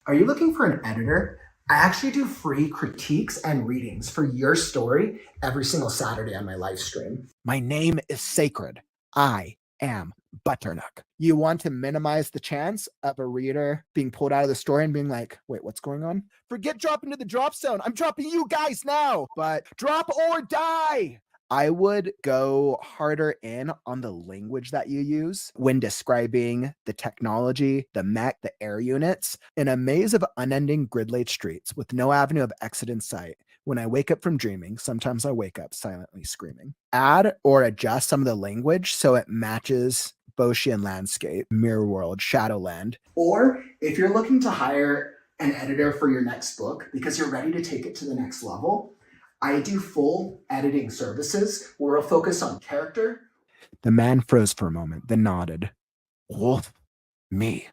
Are you looking for an editor? I actually do free critiques and readings for your story every single Saturday on my live stream. My name is sacred. I am Butternut. You want to minimize the chance of a reader being pulled out of the story and being like, wait, what's going on? Forget dropping to the drop zone. I'm dropping you guys now, but drop or die. I would go harder in on the language that you use when describing the technology, the mech, the air units. In a maze of unending grid-laid streets with no avenue of exit in sight, when I wake up from dreaming, sometimes I wake up silently screaming. Add or adjust some of the language so it matches Boschian landscape, mirror world, shadowland. Or if you're looking to hire an editor for your next book because you're ready to take it to the next level, I do full editing services where we'll focus on character. The man froze for a moment, then nodded. Wolf, me,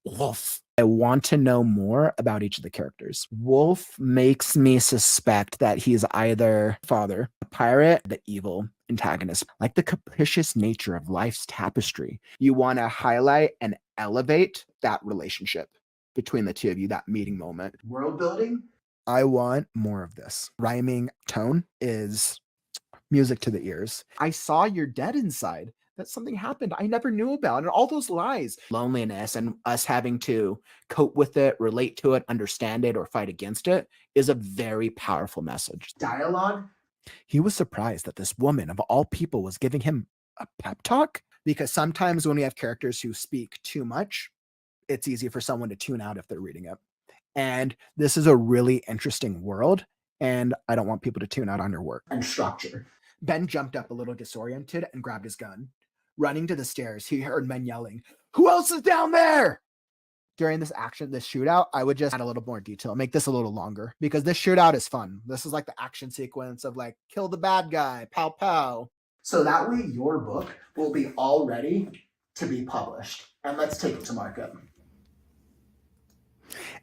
Wolf. I want to know more about each of the characters. Wolf makes me suspect that he's either father, a pirate, the evil antagonist, like the capricious nature of life's tapestry. You want to highlight and elevate that relationship between the two of you, that meeting moment. World building. I want more of this. Rhyming tone is music to the ears. I saw you're dead inside. That something happened I never knew about. And all those lies, loneliness, and us having to cope with it, relate to it, understand it, or fight against it is a very powerful message. Dialogue. He was surprised that this woman, of all people, was giving him a pep talk, because sometimes when we have characters who speak too much, it's easy for someone to tune out if they're reading it. And this is a really interesting world, and I don't want people to tune out on your work. And structure. Ben jumped up a little disoriented and grabbed his gun. Running to the stairs, he heard men yelling, "Who else is down there?" During this shootout, I would just add a little more detail, make this a little longer, because this shootout is fun. This is like the action sequence of like, kill the bad guy, pow pow. So that way your book will be all ready to be published. And let's take it to market.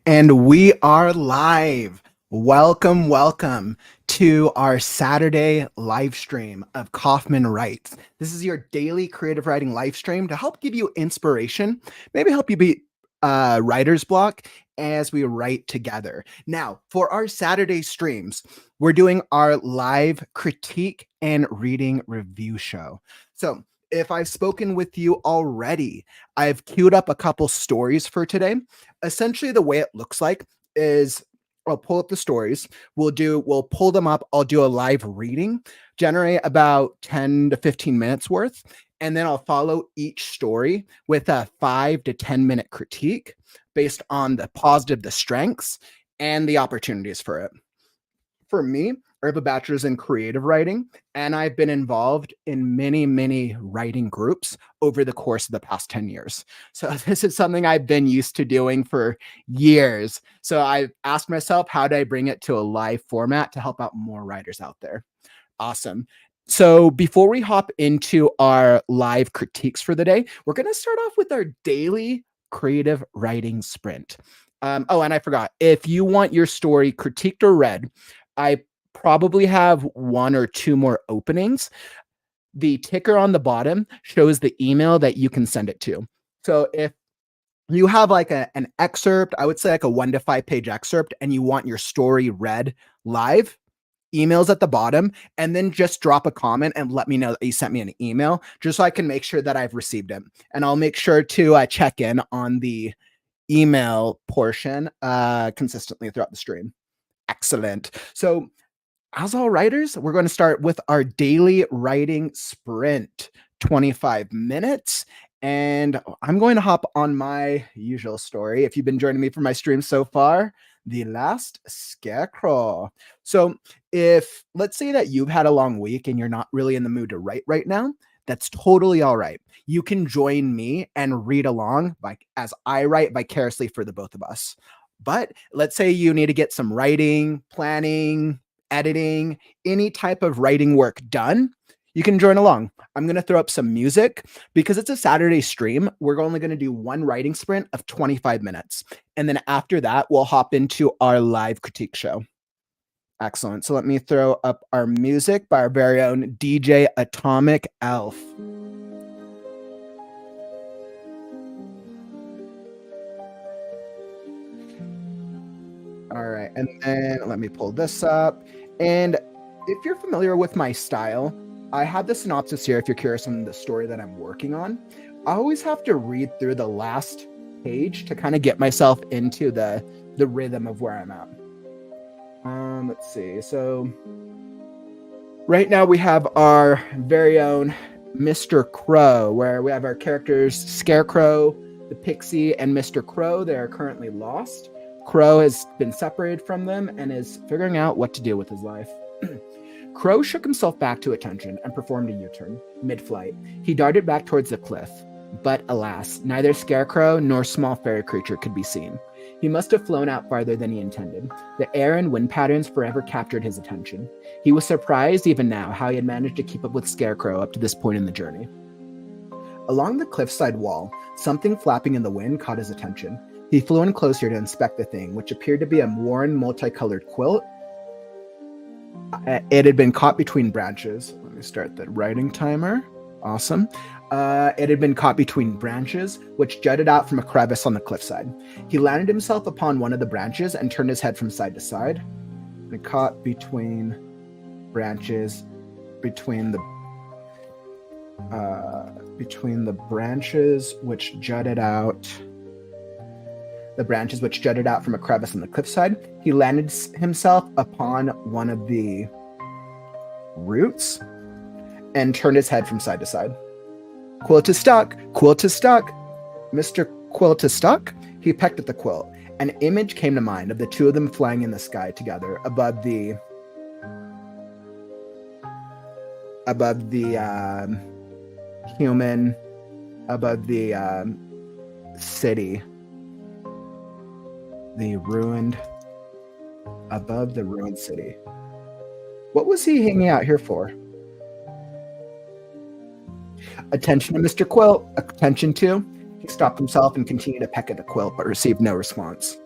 And we are live. Welcome to our Saturday live stream of Kauffman Writes. This is your daily creative writing live stream to help give you inspiration, maybe help you beat writer's block as we write together. Now, for our Saturday streams, we're doing our live critique and reading review show. So if I've spoken with you already, I've queued up a couple stories for today. Essentially, the way it looks like is I'll pull up the stories. We'll pull them up. I'll do a live reading, generate about 10 to 15 minutes worth. And then I'll follow each story with a 5 to 10 minute critique based on the positive, the strengths, and the opportunities for it. For me, I have a bachelor's in creative writing, and I've been involved in many writing groups over the course of the past 10 years. So this is something I've been used to doing for years. So I've asked myself, how do I bring it to a live format to help out more writers out there? Awesome. So before we hop into our live critiques for the day, we're going to start off with our daily creative writing sprint. Oh, and I forgot, if you want your story critiqued or read, I probably have 1 or 2 more openings. The ticker on the bottom shows the email that you can send it to. So if you have like an excerpt, I would say like a 1 to 5 page excerpt, and you want your story read live, emails at the bottom, and then just drop a comment and let me know that you sent me an email, just so I can make sure that I've received it. And I'll make sure to check in on the email portion consistently throughout the stream. Excellent. So as all writers, we're going to start with our daily writing sprint, 25 minutes. And I'm going to hop on my usual story. If you've been joining me for my stream so far, The Last Scarecrow. So if, let's say that you've had a long week and you're not really in the mood to write right now, that's totally all right. You can join me and read along as I write vicariously for the both of us. But let's say you need to get some writing, planning, editing, any type of writing work done, you can join along. I'm going to throw up some music because it's a Saturday stream. We're only going to do one writing sprint of 25 minutes. And then after that, we'll hop into our live critique show. Excellent. So let me throw up our music by our very own DJ Atomic Elf. All right, and then let me pull this up. And if you're familiar with my style, I have the synopsis here if you're curious on the story that I'm working on. I always have to read through the last page to kind of get myself into the rhythm of where I'm at. Let's see. So right now we have our very own Mr. Crow, where we have our characters Scarecrow, the Pixie, and Mr. Crow. They are currently lost. Crow has been separated from them and is figuring out what to do with his life. Crow shook himself back to attention and performed a U-turn. Mid-flight, he darted back towards the cliff. But alas, neither Scarecrow nor small fairy creature could be seen. He must have flown out farther than he intended. The air and wind patterns forever captured his attention. He was surprised even now how he had managed to keep up with Scarecrow up to this point in the journey. Along the cliffside wall, something flapping in the wind caught his attention. He flew in closer to inspect the thing, which appeared to be a worn, multicolored quilt. It had been caught between branches. Let me start the writing timer. Awesome. It had been caught between branches, which jutted out from a crevice on the cliffside. He landed himself upon one of the branches and turned his head from side to side. And caught between branches, between the branches which jutted out. The branches which jutted out from a crevice on the cliffside. He landed himself upon one of the roots and turned his head from side to side. Quilt is stuck. Quilt is stuck. Mr. Quilt is stuck. He pecked at the quilt. An image came to mind of the two of them flying in the sky together above the human, above the city, above the ruined city. What was he hanging out here for? Attention to Mr. Quilt. Attention to. He stopped himself and continued to peck at the quilt, but received no response.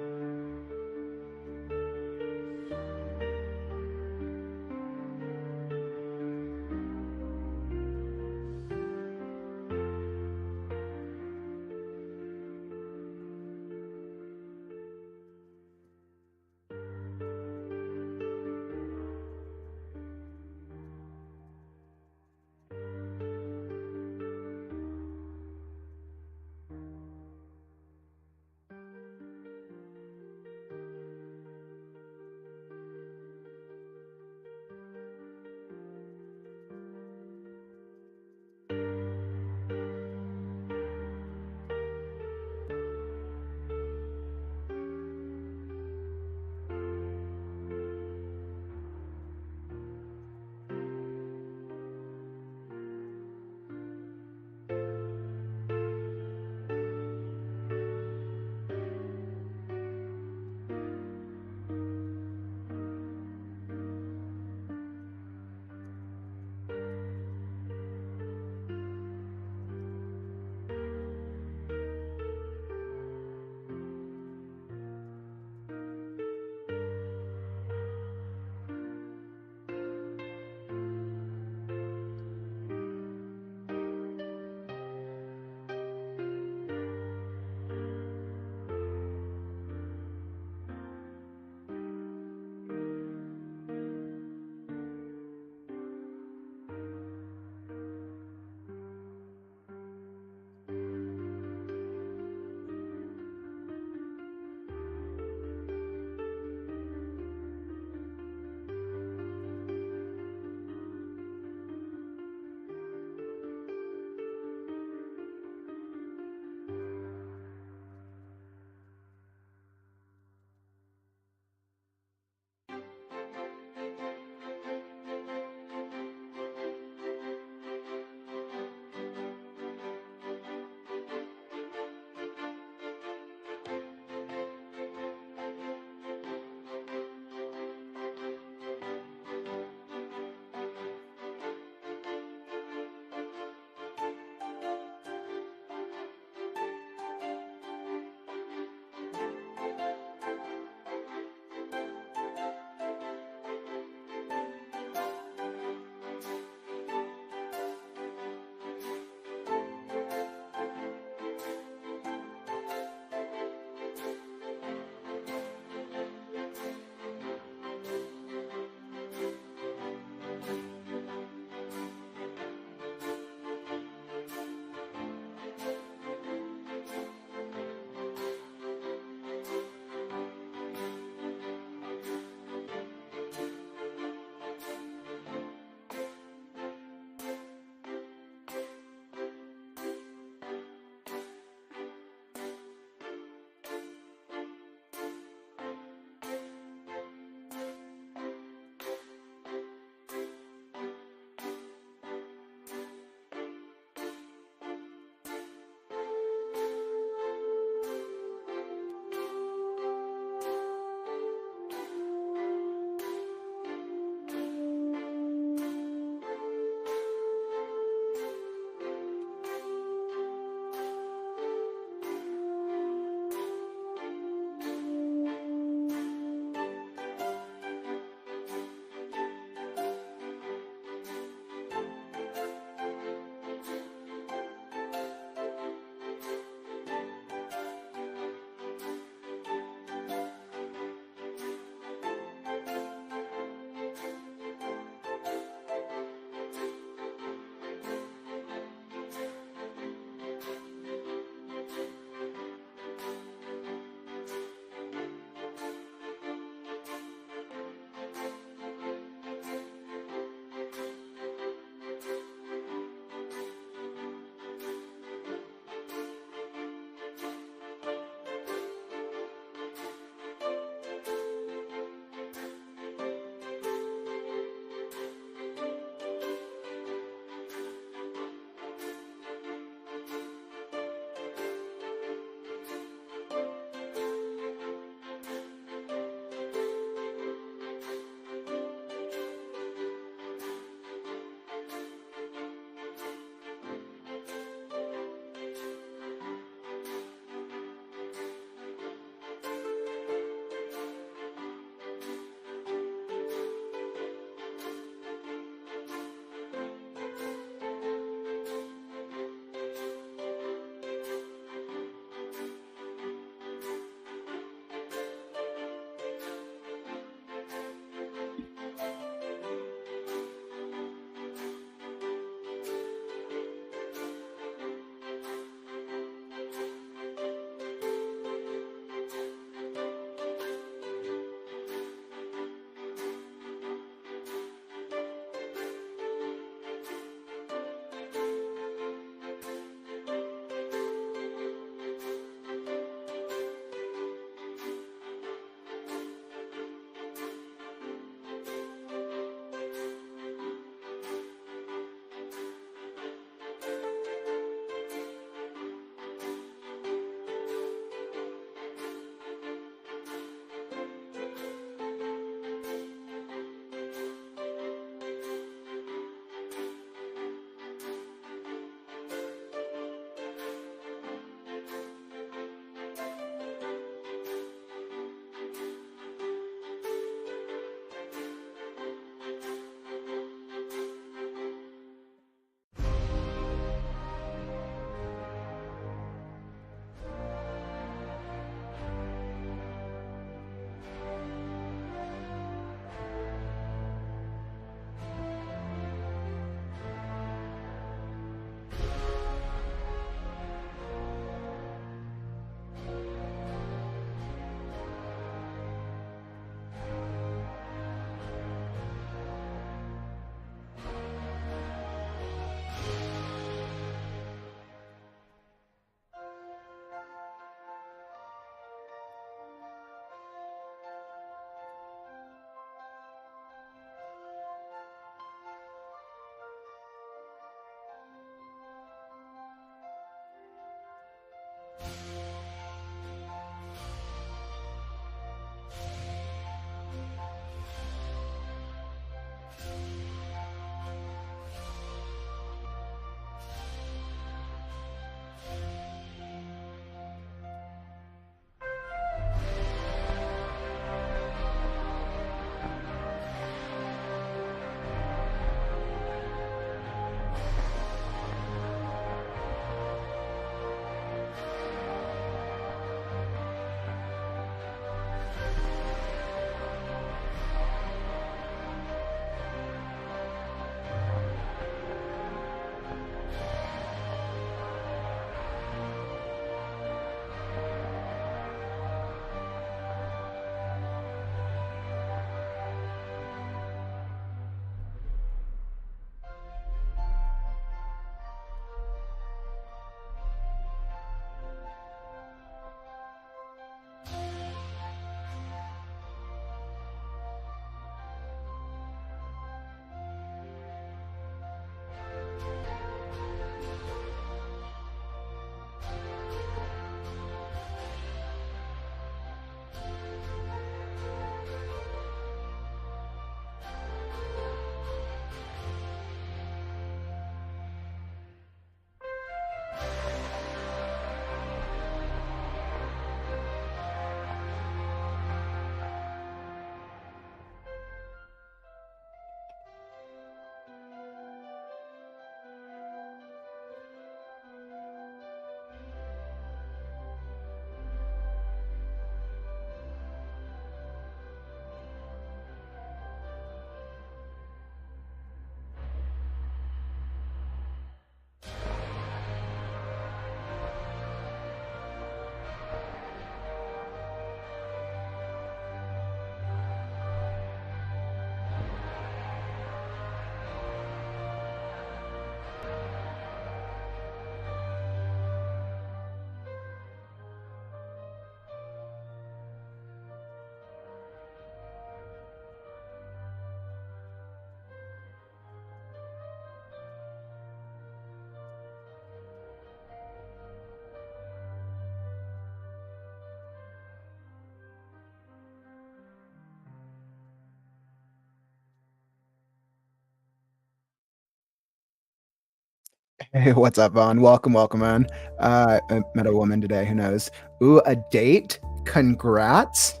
Hey, what's up, Vaughn? Welcome, man. I met a woman today. Who knows? Ooh, a date? Congrats.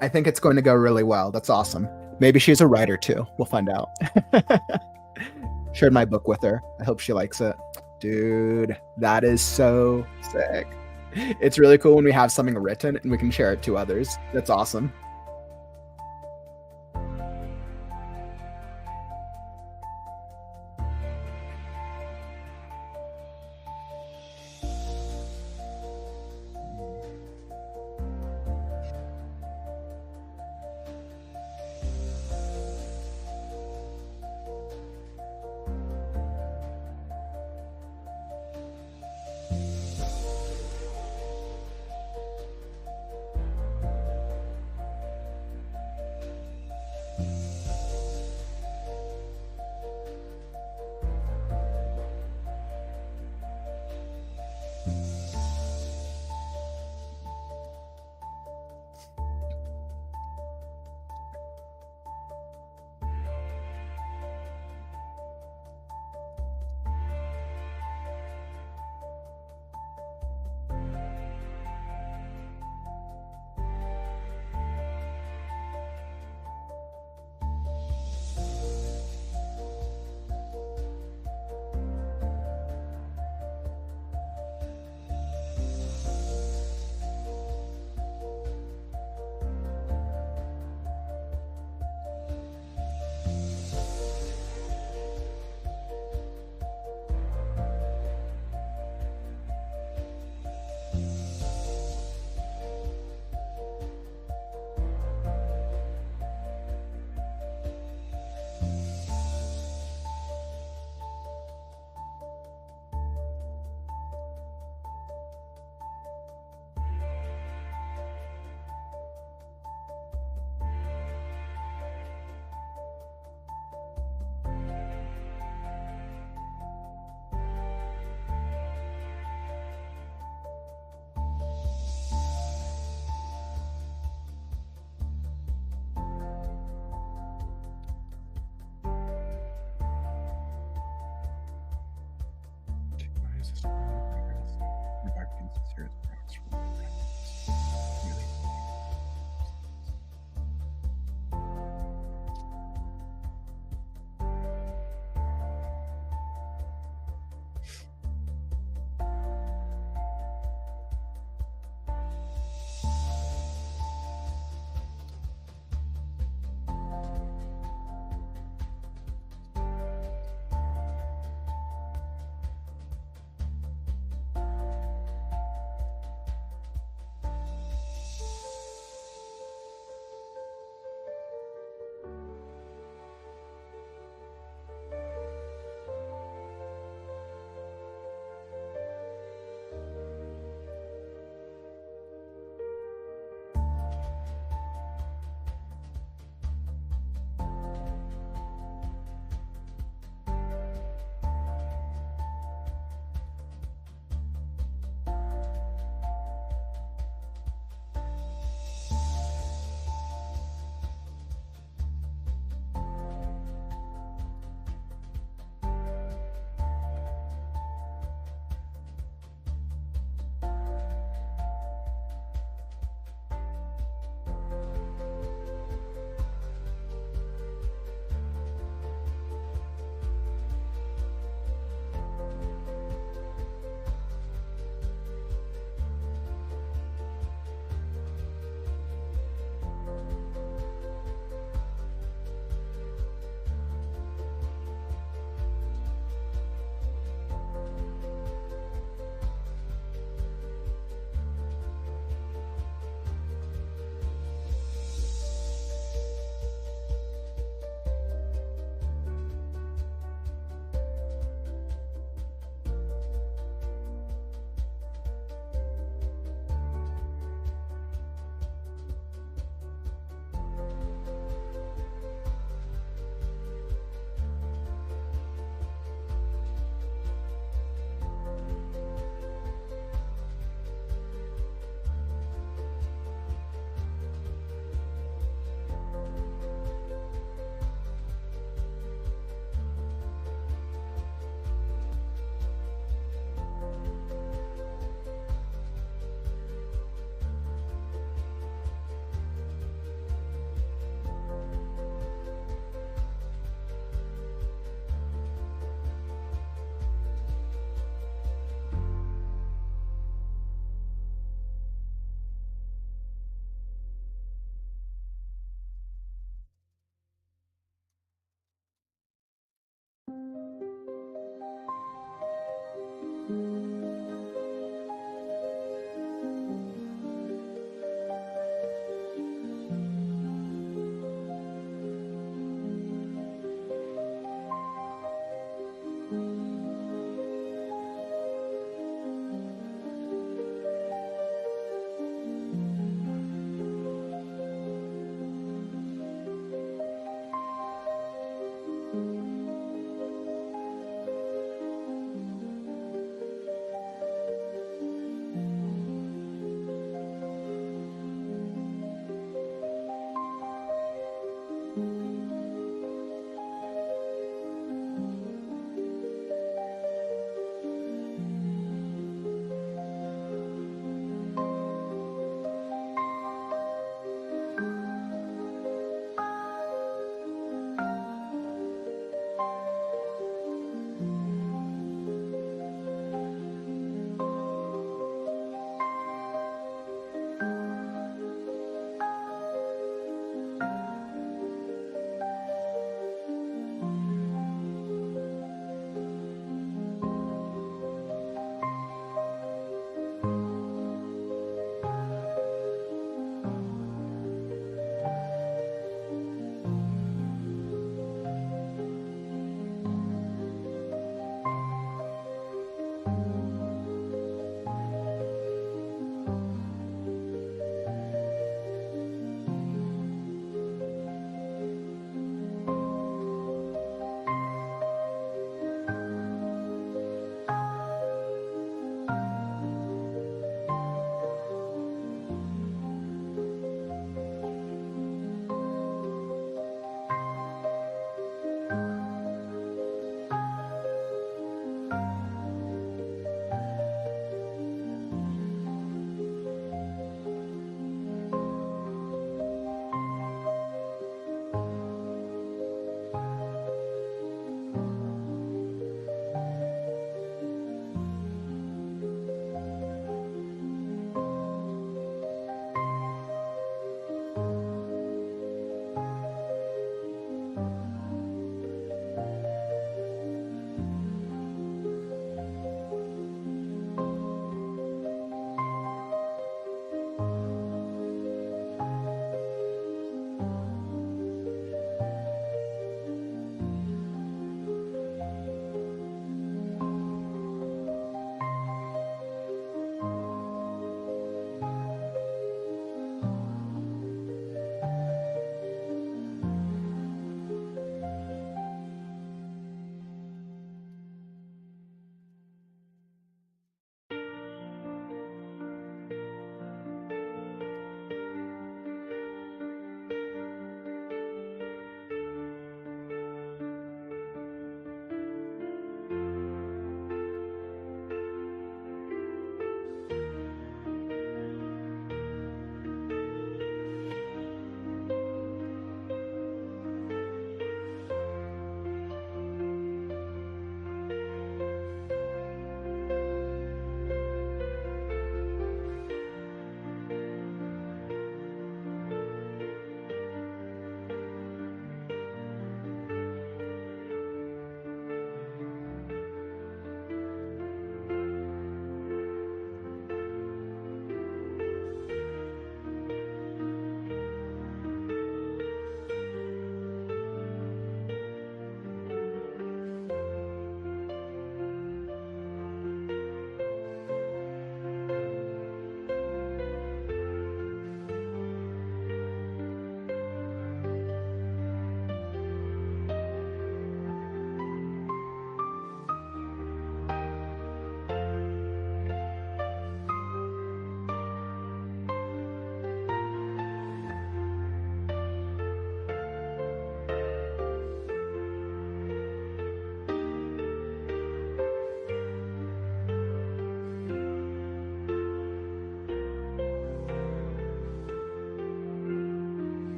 I think it's going to go really well. That's awesome. Maybe she's a writer too. We'll find out. Shared my book with her. I hope she likes it. Dude, that is so sick. It's really cool when we have something written and we can share it to others. That's awesome.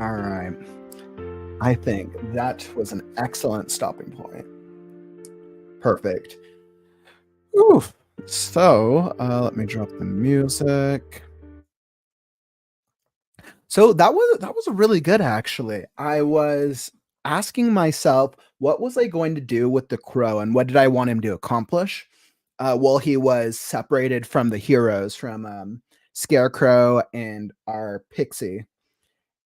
All right. I think that was an excellent stopping point. Perfect. Oof. So let me drop the music. So that was really good actually. I was asking myself, what was I going to do with the crow and what did I want him to accomplish? While he was separated from the heroes, from Scarecrow and our pixie.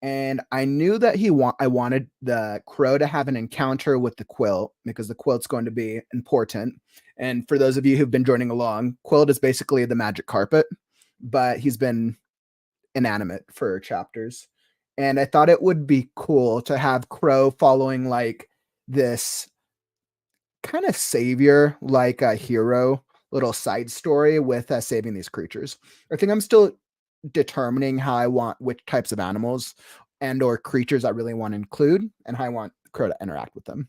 And I knew that I wanted the crow to have an encounter with the quilt because the quilt's going to be important. And for those of you who've been joining along, quilt is basically the magic carpet, but he's been inanimate for chapters. And I thought it would be cool to have Crow following like this kind of savior, like a hero little side story with saving these creatures. I think I'm still determining how I want which types of animals and or creatures I really want to include and how I want Crow to interact with them.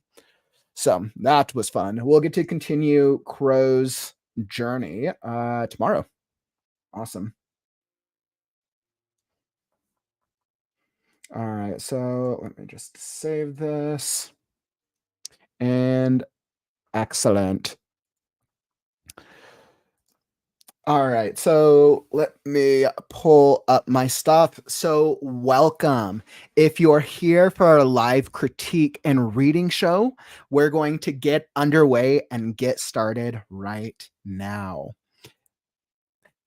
So that was fun. We'll get to continue Crow's journey tomorrow. Awesome. All right, so let me just save this. And excellent. All right, so let me pull up my stuff. So, welcome. If you're here for our live critique and reading show, we're going to get underway and get started right now.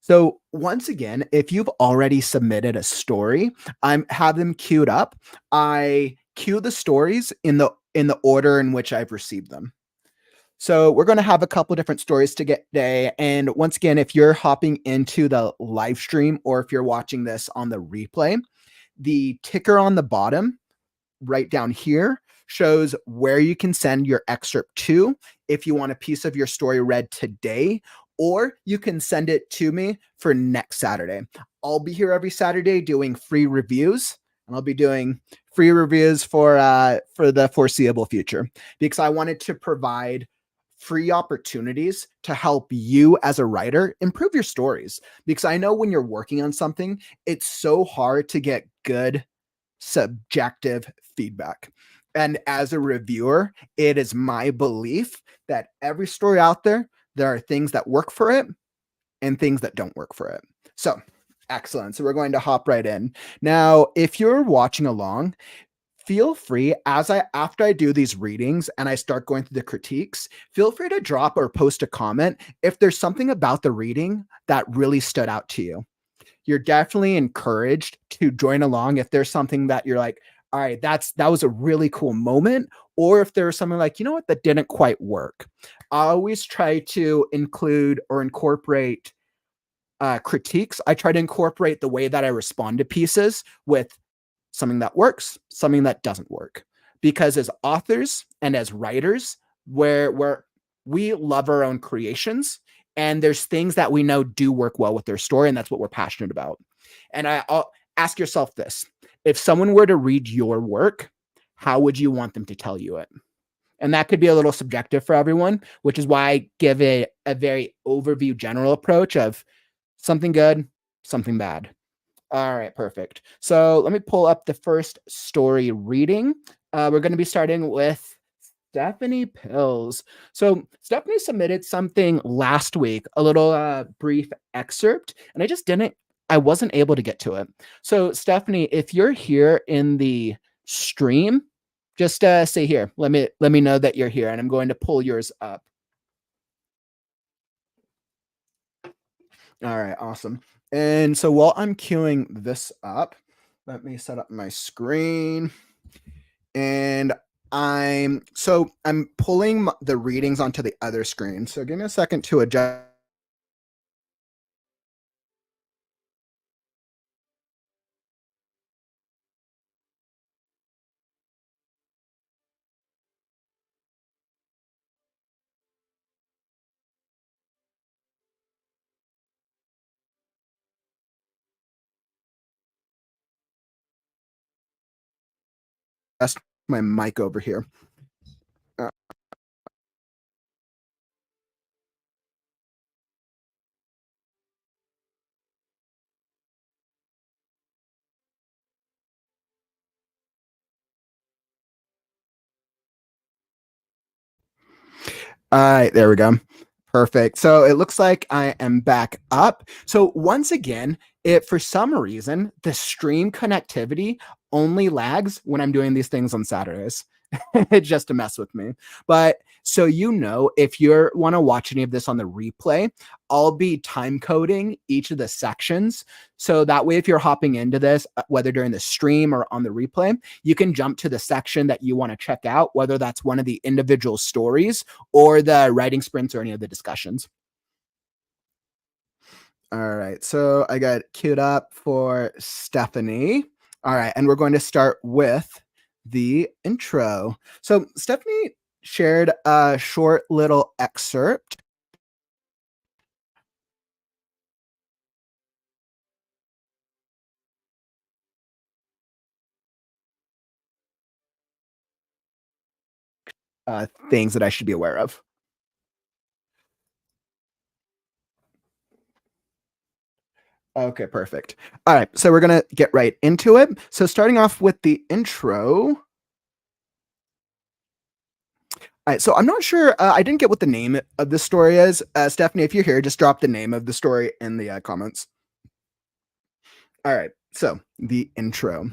So, once again, if you've already submitted a story, I have them queued up. I queue the stories in the order in which I've received them. So we're going to have a couple different stories to get today. And once again, if you're hopping into the live stream or if you're watching this on the replay, the ticker on the bottom right down here shows where you can send your excerpt to if you want a piece of your story read today, or you can send it to me for next Saturday. I'll be here every Saturday doing free reviews, and I'll be doing free reviews for the foreseeable future because I wanted to provide free opportunities to help you as a writer improve your stories, because I know when you're working on something, it's so hard to get good subjective feedback. And as a reviewer, it is my belief that every story out there, there are things that work for it and things that don't work for it. So, excellent. So, we're going to hop right in. Now, if you're watching along, feel free after I do these readings and I start going through the critiques, feel free to drop or post a comment if there's something about the reading that really stood out to you. You're definitely encouraged to join along if there's something that you're like, all right, that was a really cool moment, or if there's something like, you know what, that didn't quite work. I always try to include or incorporate critiques. I try to incorporate the way that I respond to pieces with something that works, something that doesn't work. Because as authors and as writers, where we love our own creations, and there's things that we know do work well with their story, and that's what we're passionate about. And I'll ask yourself this: if someone were to read your work, how would you want them to tell you it? And that could be a little subjective for everyone, which is why I give a very overview general approach of something good, something bad. All right, perfect. So let me pull up the first story reading. We're going to be starting with Stephanie Pilz. So Stephanie submitted something last week, a little brief excerpt, and I wasn't able to get to it. So Stephanie, if you're here in the stream, just say here. Let me know that you're here, and I'm going to pull yours up. All right, awesome. And so while I'm queuing this up, let me set up my screen. And I'm pulling the readings onto the other screen. So give me a second to adjust my mic over here. Uh, All right, there we go. Perfect. So it looks like I am back up. So once again, if for some reason the stream connectivity only lags when I'm doing these things on Saturdays, just to mess with me. But so if you want to watch any of this on the replay, I'll be time coding each of the sections. So that way, if you're hopping into this, whether during the stream or on the replay, you can jump to the section that you want to check out, whether that's one of the individual stories or the writing sprints or any of the discussions. All right, so I got queued up for Stephanie. All right, and we're going to start with the intro. So Stephanie shared a short little excerpt. Things that I should be aware of. Okay, perfect. All right, so we're going to get right into it. So starting off with the intro. All right, so I'm not sure. I didn't get what the name of the story is. Stephanie, if you're here, just drop the name of the story in the comments. All right, so the intro.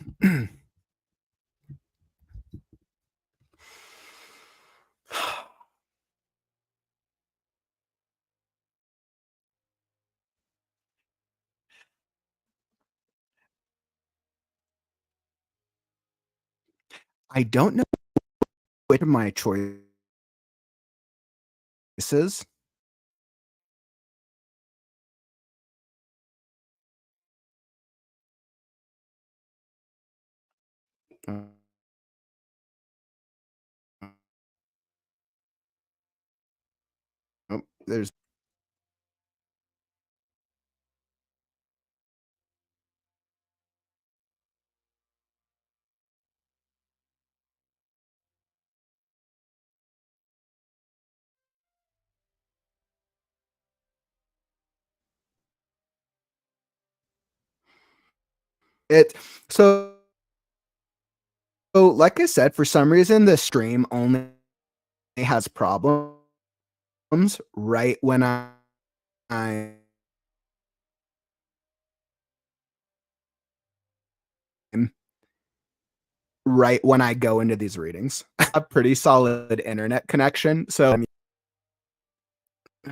I don't know which of my choices. Uh, oh, there's it. So, like I said, for some reason, the stream only has problems right when I'm right when I go into these readings. A pretty solid internet connection. So, all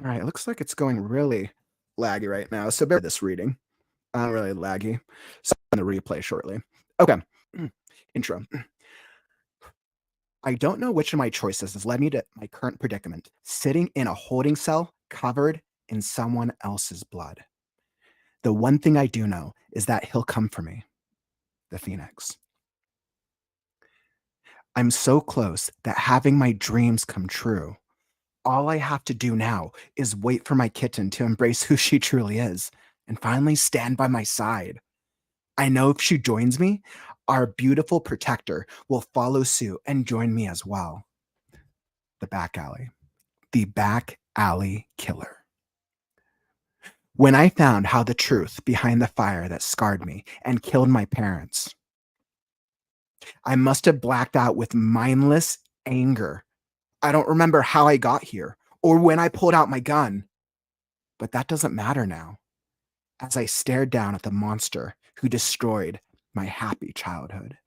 right, it looks like it's going really laggy right now. So, bear with this reading. Really laggy. So, on the replay shortly. Okay. Intro. I don't know which of my choices has led me to my current predicament, sitting in a holding cell covered in someone else's blood. The one thing I do know is that he'll come for me, the Phoenix. I'm so close that having my dreams come true. All I have to do now is wait for my kitten to embrace who she truly is and finally stand by my side. I know if she joins me, our beautiful protector will follow suit and join me as well. The back alley. The back alley killer. When I found how the truth behind the fire that scarred me and killed my parents, I must have blacked out with mindless anger. I don't remember how I got here or when I pulled out my gun, but that doesn't matter now as I stared down at the monster who destroyed my happy childhood.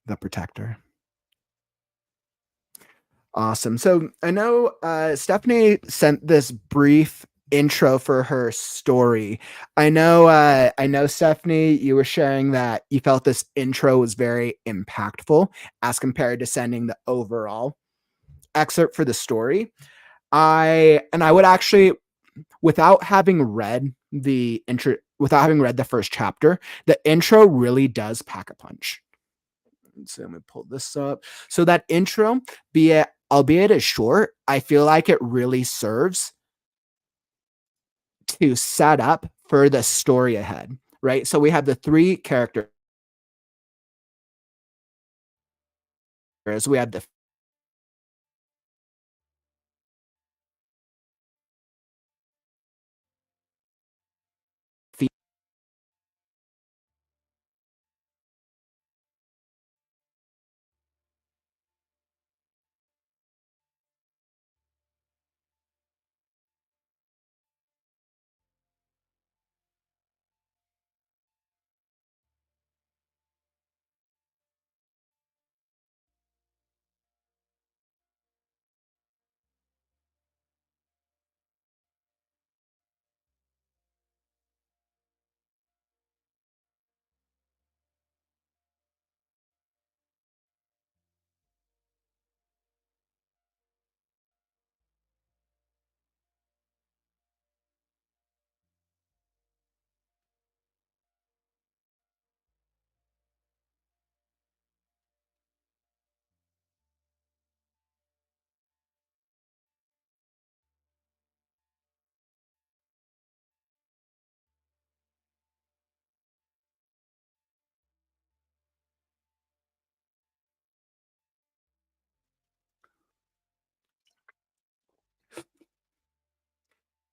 The protector. Awesome. So I know Stephanie sent this brief intro for her story. I know Stephanie, you were sharing that you felt this intro was very impactful as compared to sending the overall excerpt for the story. I would actually, without having read the first chapter, the intro really does pack a punch. So let me pull this up. So that intro, albeit as short, I feel like it really serves to set up for the story ahead, right? So we have the three characters. We have the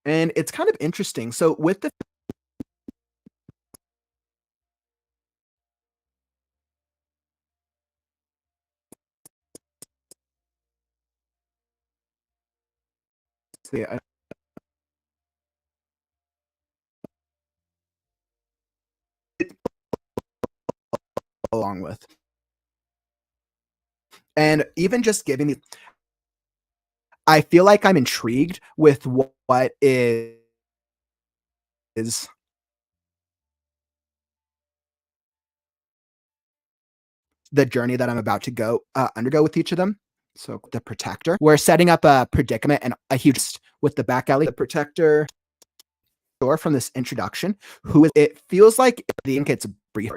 And it's kind of interesting. So with the along with, and even just giving the, I feel like I'm intrigued with what is the journey that I'm about to go undergo with each of them. So the protector, we're setting up a predicament and a huge with the back alley. The protector from this introduction, who is, it feels like the ink it's brief.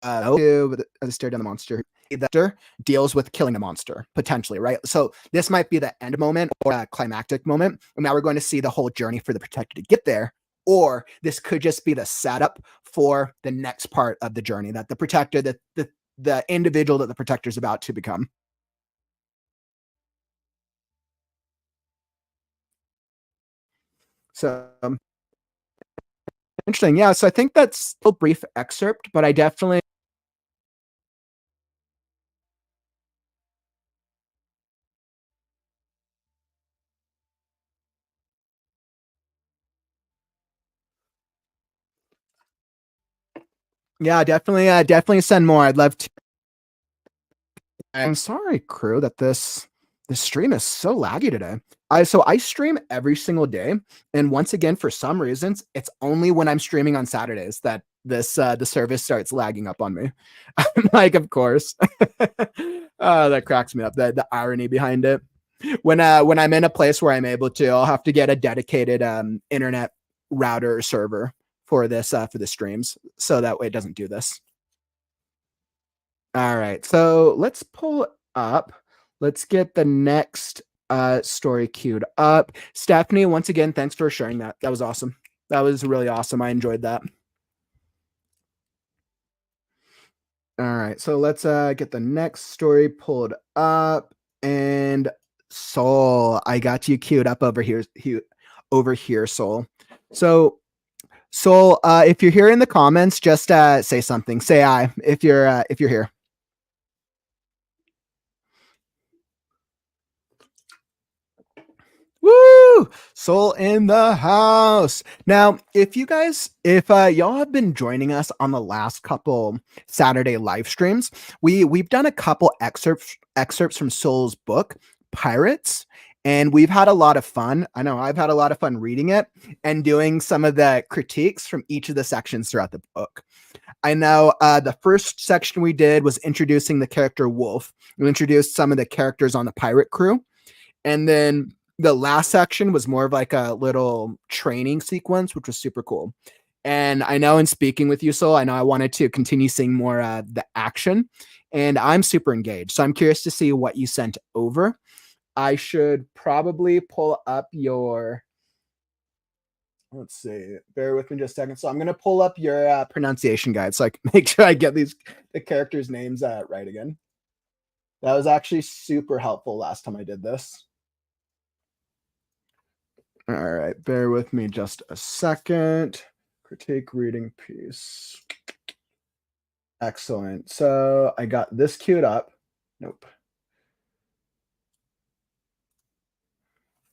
Stare down the monster. The deals with killing a monster potentially, right? So this might be the end moment or a climactic moment. And now we're going to see the whole journey for the protector to get there. Or this could just be the setup for the next part of the journey that the protector, the individual that the protector is about to become. So interesting. Yeah. So I think that's a brief excerpt, but I definitely. Yeah, definitely send more. I'd love to. I'm sorry, crew, that this stream is so laggy today. I stream every single day, and once again, for some reasons, it's only when I'm streaming on Saturdays that this the service starts lagging up on me. I'm like, of course. That cracks me up. The irony behind it. When I'm in a place where I'm able to, I'll have to get a dedicated internet router or server for the streams, so that way it doesn't do this. All right, so let's pull up. Let's get the next story queued up. Stephanie, once again, thanks for sharing that. That was awesome. That was really awesome. I enjoyed that. All right, so let's get the next story pulled up. And Soul, I got you queued up over here, Soul. So Soul, if you're here in the comments, just say something. Say I if you're here. Woo! Soul in the house. Now, if y'all have been joining us on the last couple Saturday live streams, we've done a couple excerpts from Soul's book, Pyrates, and we've had a lot of fun. I know I've had a lot of fun reading it and doing some of the critiques from each of the sections throughout the book. I know the first section we did was introducing the character Wolf. We introduced some of the characters on the pirate crew, and then the last section was more of like a little training sequence, which was super cool. And I know in speaking with you, Soul, I know I wanted to continue seeing more the action, and I'm super engaged. So I'm curious to see what you sent over. I should probably pull up your, let's see, bear with me just a second. So I'm going to pull up your pronunciation guide so I can make sure I get the characters' names right again. That was actually super helpful last time I did this. All right, bear with me just a second. Critique reading piece. Excellent. So I got this queued up. Nope.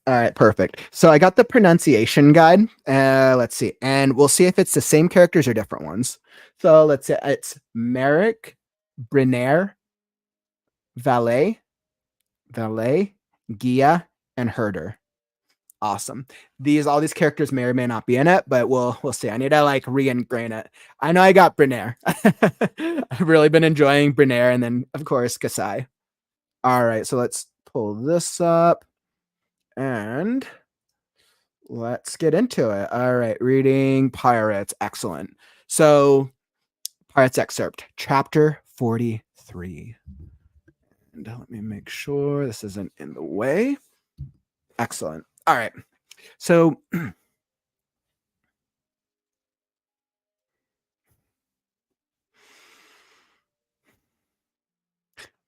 All right, perfect. So I got the pronunciation guide. Let's see. And we'll see if it's the same characters or different ones. So let's say it's Merrick, Brinair, Valet, Gia, and Herder. Awesome. All these characters may or may not be in it, but we'll see. I need to like re-ingrain it. I know I got Brinair. I've really been enjoying Brinair, and then of course Kasai. All right, so let's pull this up and let's get into it. All right, reading Pyrates. Excellent. So Pyrates excerpt, chapter 43. And let me make sure this isn't in the way. Excellent. All right. So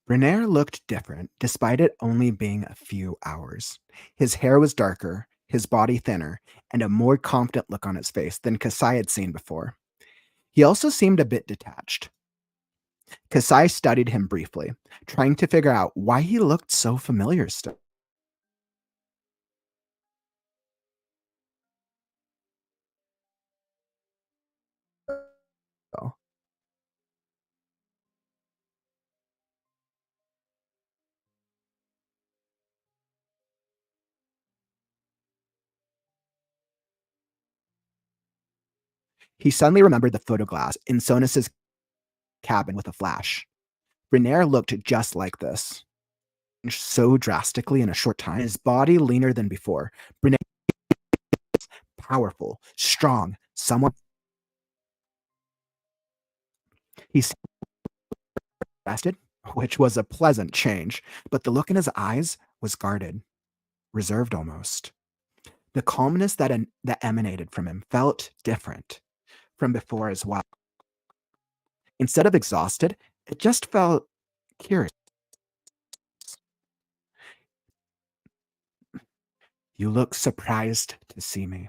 Brinair looked different, despite it only being a few hours. His hair was darker, his body thinner, and a more confident look on his face than Kasai had seen before. He also seemed a bit detached. Kasai studied him briefly, trying to figure out why he looked so familiar still. He suddenly remembered the photoglass in Sonus's cabin with a flash. Brunner looked just like this. So drastically in a short time, his body leaner than before. Brunner, powerful, strong, someone. He rested, which was a pleasant change, but the look in his eyes was guarded, reserved almost. The calmness that emanated from him felt different from before as well. Instead of exhausted, it just felt curious. You look surprised to see me.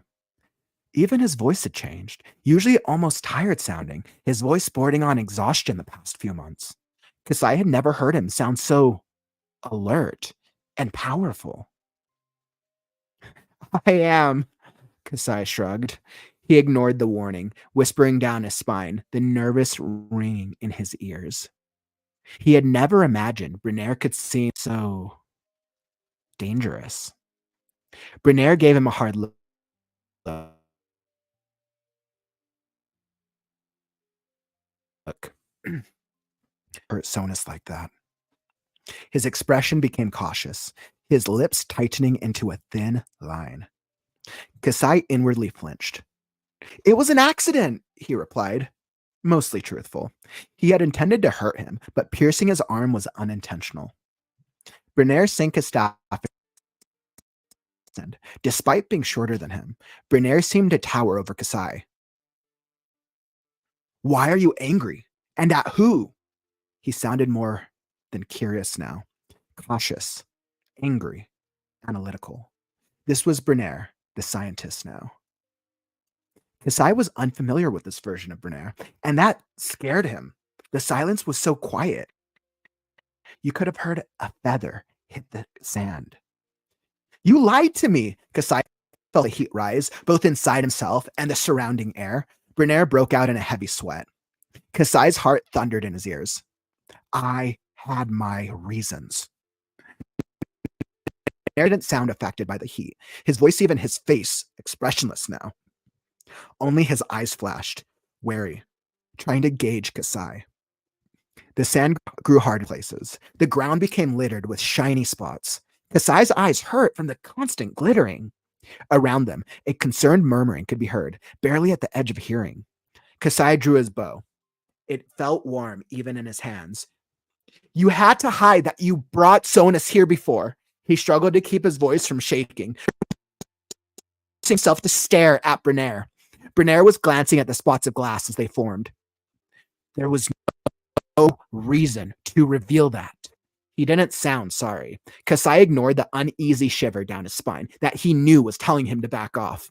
Even his voice had changed, usually almost tired sounding, his voice bordering on exhaustion the past few months. Because I had never heard him sound so alert and powerful. I am, Kasai shrugged. He ignored the warning, whispering down his spine, the nervous ringing in his ears. He had never imagined Brunner could seem so dangerous. Brunner gave him a hard look. Hurt Sonus like that. His expression became cautious, his lips tightening into a thin line. Kasai inwardly flinched. It was an accident, he replied, mostly truthful. He had intended to hurt him, but piercing his arm was unintentional. Brunner sank his staff. Despite being shorter than him, Brunner seemed to tower over Kasai. Why are you angry? And at who? He sounded more than curious now, cautious, angry, analytical. This was Brunner, the scientist now. Kasai was unfamiliar with this version of Brunner, and that scared him. The silence was so quiet. You could have heard a feather hit the sand. You lied to me, Kasai felt the heat rise, both inside himself and the surrounding air. Brunner broke out in a heavy sweat. Kasai's heart thundered in his ears. I had my reasons. Brunner didn't sound affected by the heat. His voice, even his face, expressionless now. Only his eyes flashed, wary, trying to gauge Kasai. The sand grew hard in places. The ground became littered with shiny spots. Kasai's eyes hurt from the constant glittering. Around them, a concerned murmuring could be heard, barely at the edge of hearing. Kasai drew his bow. It felt warm even in his hands. You had to hide that you brought Sonus here before. He struggled to keep his voice from shaking, forcing himself to stare at Brunner. Brunner was glancing at the spots of glass as they formed. There was no reason to reveal that. He didn't sound sorry. Kasai ignored the uneasy shiver down his spine that he knew was telling him to back off.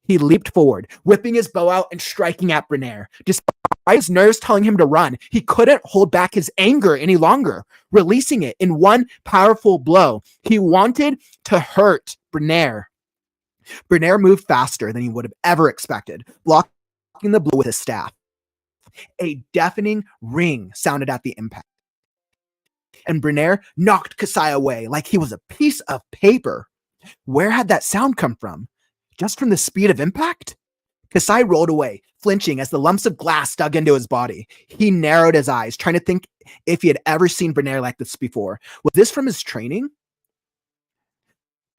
He leaped forward, whipping his bow out and striking at Brunner. Despite his nerves telling him to run, he couldn't hold back his anger any longer, releasing it in one powerful blow. He wanted to hurt Brunner. Brunner moved faster than he would have ever expected, blocking the blow with his staff. A deafening ring sounded at the impact, and Brunner knocked Kasai away like he was a piece of paper. Where had that sound come from? Just from the speed of impact? Kasai rolled away, flinching as the lumps of glass dug into his body. He narrowed his eyes, trying to think if he had ever seen Brunner like this before. Was this from his training?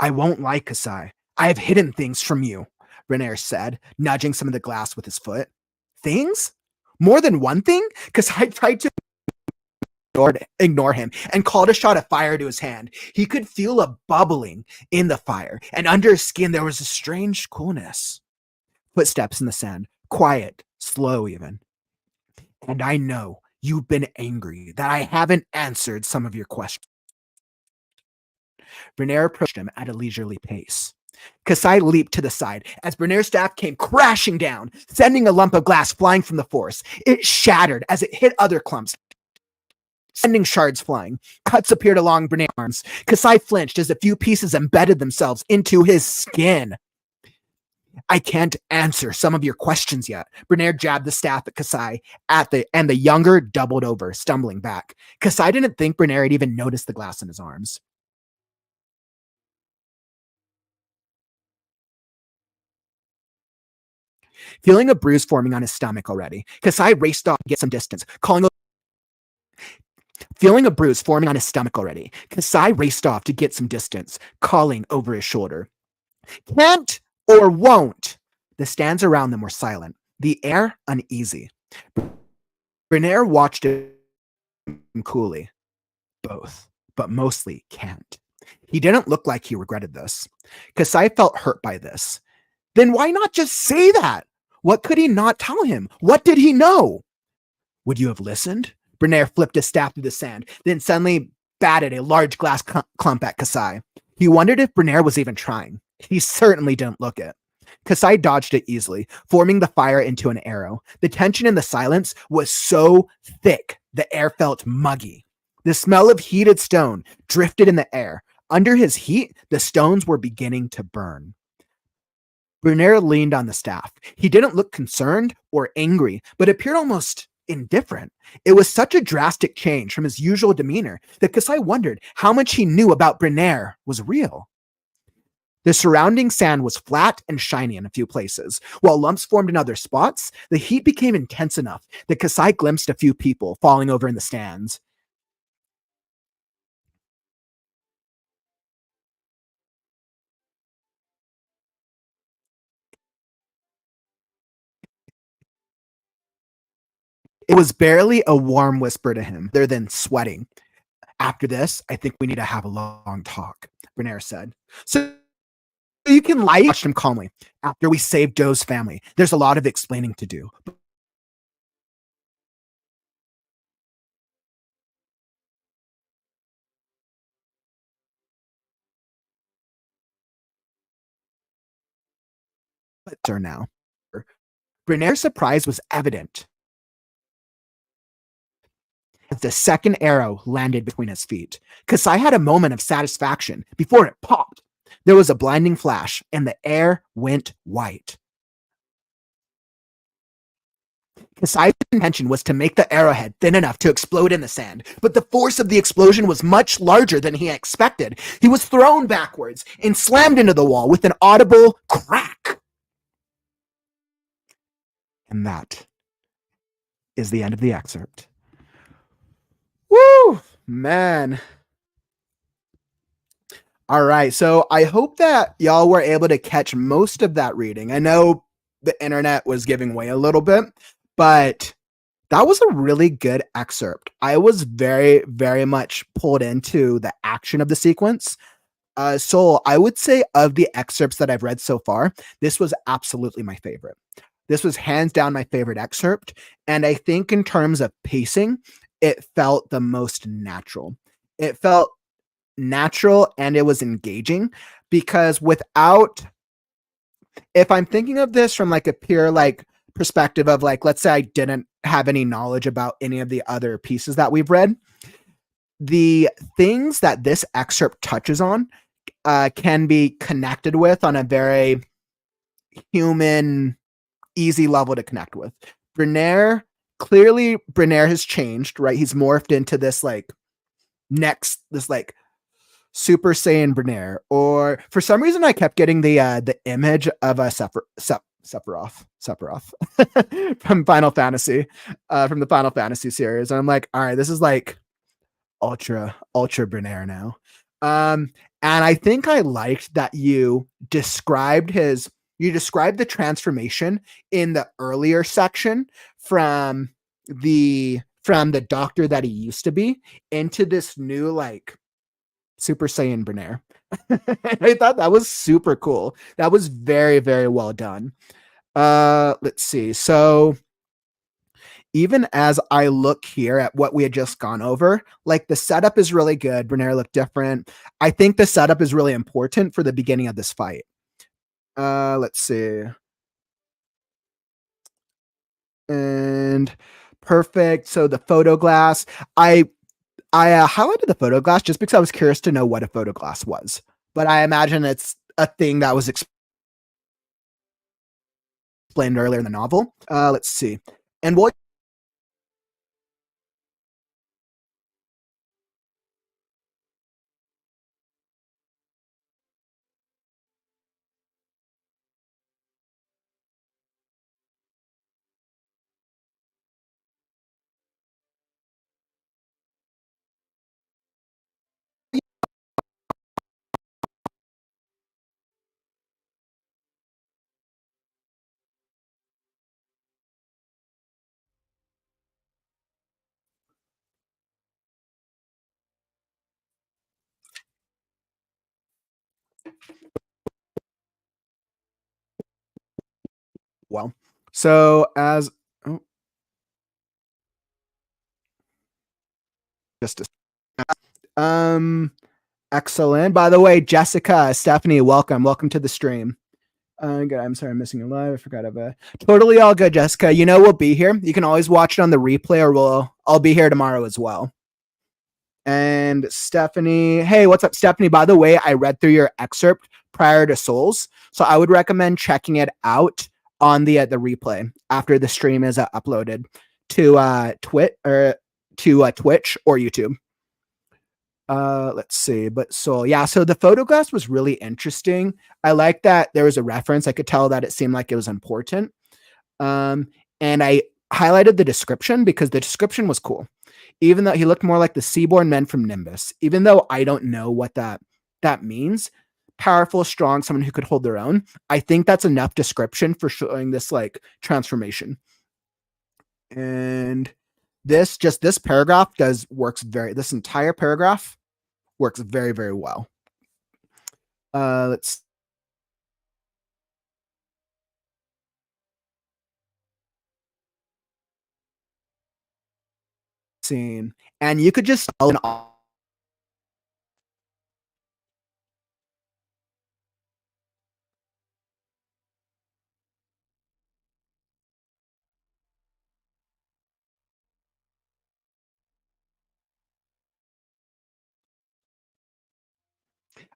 I won't lie, Kasai. I have hidden things from you, Brunner said, nudging some of the glass with his foot. Things? More than one thing? Kasai tried to ignore him and called a shot of fire to his hand. He could feel a bubbling in the fire, and under his skin there was a strange coolness. Footsteps in the sand, quiet, slow even. And I know you've been angry that I haven't answered some of your questions. Brunner approached him at a leisurely pace. Kasai leaped to the side as Bernair's staff came crashing down, sending a lump of glass flying from the force. It shattered as it hit other clumps, sending shards flying. Cuts appeared along Bernair's arms. Kasai flinched as a few pieces embedded themselves into his skin. I can't answer some of your questions yet. Bernair jabbed the staff at Kasai, and the younger doubled over, stumbling back. Kasai didn't think Bernair had even noticed the glass in his arms. Feeling a bruise forming on his stomach already, Kasai raced off to get some distance, Feeling a bruise forming on his stomach already, Kasai raced off to get some distance, calling over his shoulder. Can't or won't? The stands around them were silent, the air uneasy. Bernair watched him coolly. Both, but mostly can't. He didn't look like he regretted this. Kasai felt hurt by this. Then why not just say that? What could he not tell him? What did he know? Would you have listened? Bernair flipped his staff through the sand, then suddenly batted a large glass clump at Kasai. He wondered if Bernair was even trying. He certainly didn't look it. Kasai dodged it easily, forming the fire into an arrow. The tension in the silence was so thick, the air felt muggy. The smell of heated stone drifted in the air. Under his heat, the stones were beginning to burn. Bernair leaned on the staff. He didn't look concerned or angry, but appeared almost indifferent. It was such a drastic change from his usual demeanor that Kasai wondered how much he knew about Bernair was real. The surrounding sand was flat and shiny in a few places. While lumps formed in other spots, the heat became intense enough that Kasai glimpsed a few people falling over in the stands. It was barely a warm whisper to him, other than sweating. After this, I think we need to have a long talk, Bernair said. So you can lie. Watched him calmly. After we saved Joe's family, there's a lot of explaining to do. But sir, now. Bernair's surprise was evident as the second arrow landed between his feet. Kasai had a moment of satisfaction before it popped. There was a blinding flash, and the air went white. Kasai's intention was to make the arrowhead thin enough to explode in the sand, but the force of the explosion was much larger than he expected. He was thrown backwards and slammed into the wall with an audible crack. And that is the end of the excerpt. Woo, man. All right. So I hope that y'all were able to catch most of that reading. I know the internet was giving way a little bit, but that was a really good excerpt. I was very, very much pulled into the action of the sequence. So I would say of the excerpts that I've read so far, this was absolutely my favorite. This was hands down my favorite excerpt. And I think in terms of pacing, it felt the most natural. It felt natural and it was engaging because if I'm thinking of this from like a pure like perspective of like, let's say I didn't have any knowledge about any of the other pieces that we've read, the things that this excerpt touches on can be connected with on a very human, easy level to connect with. Bernair has changed, right? He's morphed into this like Super Saiyan Bernair, or for some reason I kept getting the image of a Sephiroth from Final Fantasy, from the Final Fantasy series. And I'm like, all right, this is like ultra Bernair now. And I think I liked that you described the transformation in the earlier section from the doctor that he used to be into this new like Super Saiyan Bernair. I thought that was super cool. That was very, very well done. Let's see. So even as I look here at what we had just gone over, like the setup is really good. Bernair looked different. I think the setup is really important for the beginning of this fight. Let's see. And perfect. So the photo glass, I highlighted the photo glass just because I was curious to know what a photo glass was. But I imagine it's a thing that was explained earlier in the novel. Let's see. And what well, so as oh, just excellent. By the way, Jessica, Stephanie, welcome to the stream. Good. I'm sorry, I'm missing a live. I forgot about totally all good, Jessica. You know we'll be here. You can always watch it on the replay, or I'll be here tomorrow as well. And Stephanie, hey, what's up, Stephanie? By the way, I read through your excerpt prior to Souls, so I would recommend checking it out on the replay after the stream is uploaded to Twitch or YouTube. Let's see. But so the photograph was really interesting. I like that there was a reference. I could tell that it seemed like it was important. And I highlighted the description because the description was cool. Even though he looked more like the Seaborn Men from Nimbus, even though I don't know what that means. Powerful, strong, someone who could hold their own. I think that's enough description for showing this like transformation. And this paragraph this entire paragraph works very, very well. Let's see. And you could just tell an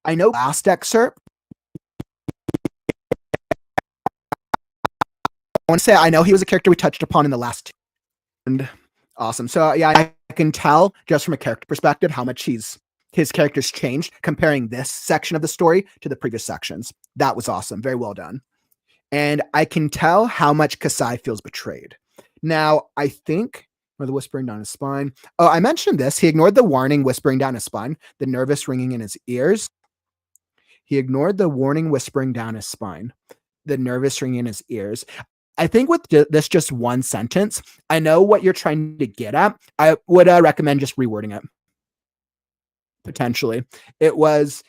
I know last excerpt. I want to say I know he was a character we touched upon in the last two. And awesome. So yeah, I can tell just from a character perspective how much his character's changed comparing this section of the story to the previous sections. That was awesome. Very well done. And I can tell how much Kasai feels betrayed. Now, I think the whispering down his spine. Oh, I mentioned this. He ignored the warning whispering down his spine, the nervous ringing in his ears. He ignored the warning whispering down his spine, the nervous ringing in his ears. I think with this just one sentence, I know what you're trying to get at. I would recommend just rewording it. Potentially. It was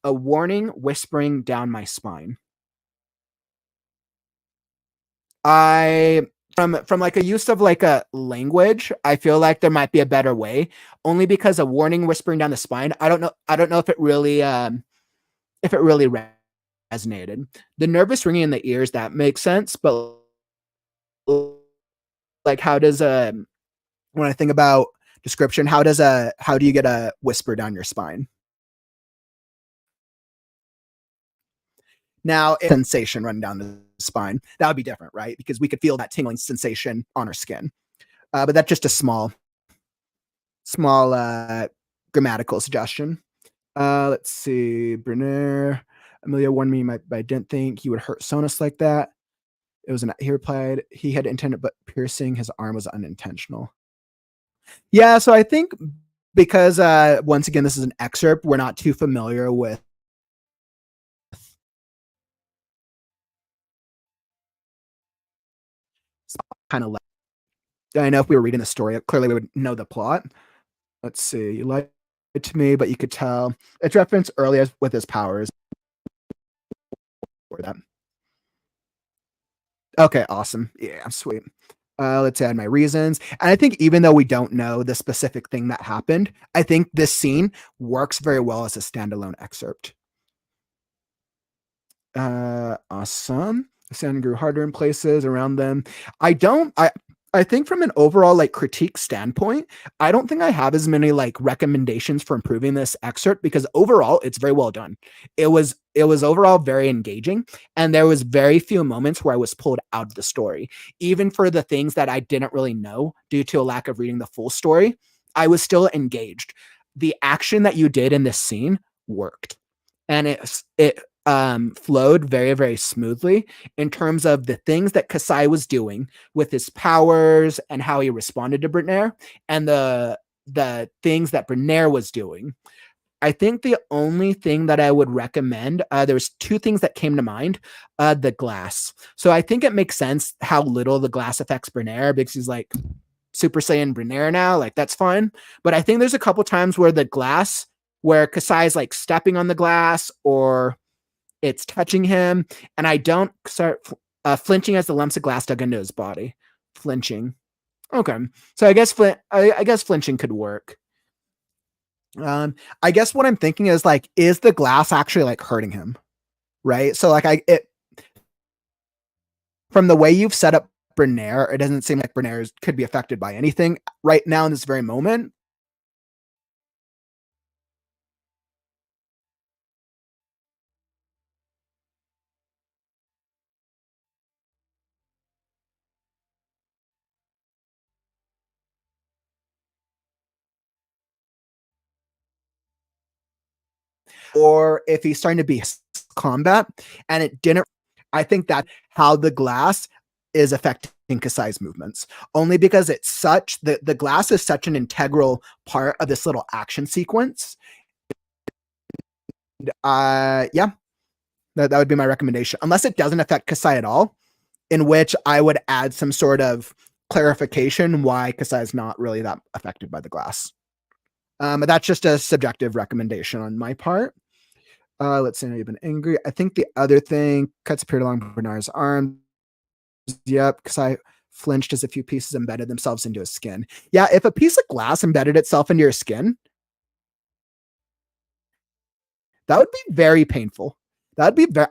a warning whispering down my spine. From like a use of like a language, I feel like there might be a better way, only because a warning whispering down the spine, I don't know if it really resonated. The nervous ringing in the ears, that makes sense, but like how does when I think about description, how do you get a whisper down your spine? Now, sensation running down the spine, that would be different, right? Because we could feel that tingling sensation on our skin. But that's just a small grammatical suggestion. Let's see. Brenner, Amelia warned me, but I didn't think he would hurt Sonus like that. He replied, he had intended, but piercing his arm was unintentional. Yeah, so I think because once again, this is an excerpt, we're not too familiar with kind of. I know if we were reading the story, clearly we would know the plot. Let's see. You lied to me, but you could tell it's referenced earlier with his powers. Or that. Okay, awesome. Yeah, sweet. Let's add my reasons. And I think even though we don't know the specific thing that happened, I think this scene works very well as a standalone excerpt. Awesome. The sound grew harder in places around them. I think from an overall like critique standpoint, I don't think I have as many like recommendations for improving this excerpt because overall it's very well done. It was overall very engaging and there was very few moments where I was pulled out of the story. Even for the things that I didn't really know due to a lack of reading the full story, I was still engaged. The action that you did in this scene worked. And it flowed very, very smoothly in terms of the things that Kasai was doing with his powers and how he responded to Bernaire and the things that Bernaire was doing. I think the only thing that I would recommend, there's two things that came to mind. The glass. So I think it makes sense how little the glass affects Bernaire because he's like Super Saiyan Bernaire now. Like that's fine. But I think there's a couple times where the glass, where Kasai is like stepping on the glass or it's touching him, and I don't start flinching as the lumps of glass dug into his body. Flinching. Okay, so I guess flinching could work. I guess what I'm thinking is like, is the glass actually like hurting him? Right. So like from the way you've set up Bernaire, it doesn't seem like Bernaire could be affected by anything right now in this very moment. Or if he's starting to be combat and it didn't, I think that how the glass is affecting Kasai's movements only because it's such the glass is such an integral part of this little action sequence. Yeah, that would be my recommendation unless it doesn't affect Kasai at all, in which I would add some sort of clarification why Kasai is not really that affected by the glass. But that's just a subjective recommendation on my part. Let's say you've been angry. I think the other thing cuts appeared along Bernard's arm. Yep, because I flinched as a few pieces embedded themselves into his skin. Yeah, if a piece of glass embedded itself into your skin, that would be very painful. That would be very.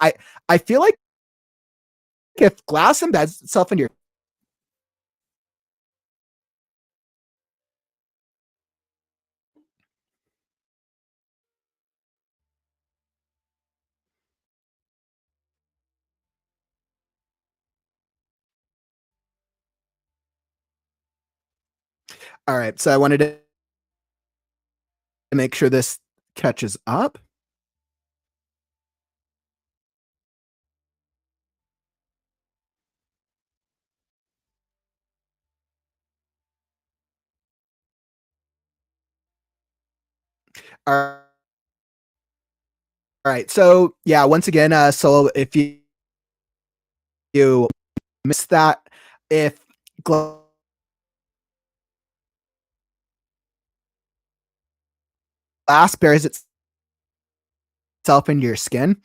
I feel like if glass embeds itself into your. All right, so I wanted to make sure this catches up. All right, so yeah, once again, so if you miss that, if glass buries itself into your skin,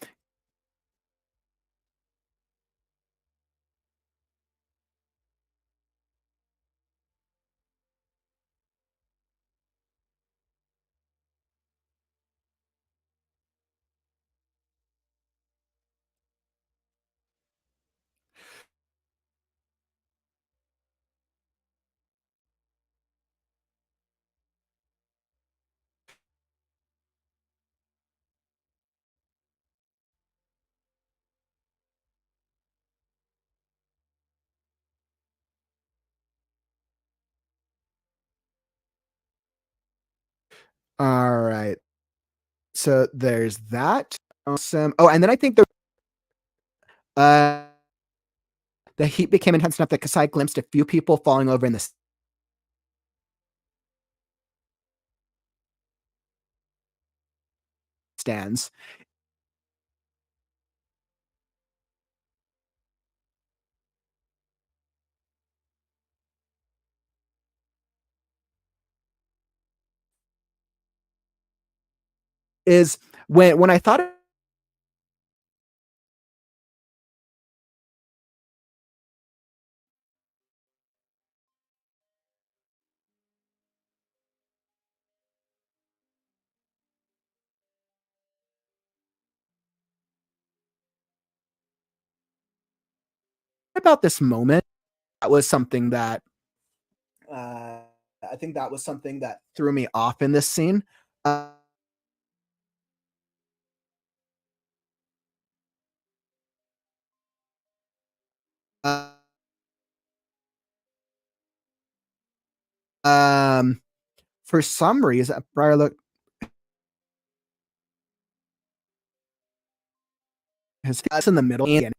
all right. So there's that. Awesome. Oh, and then I think uh, the heat became intense enough that Kasai glimpsed a few people falling over in the stands. Is when I thought about this moment, that was something that uh, I think that was something that threw me off in this scene. Uh, uh, um, for some reason, Briar look his face in the middle, and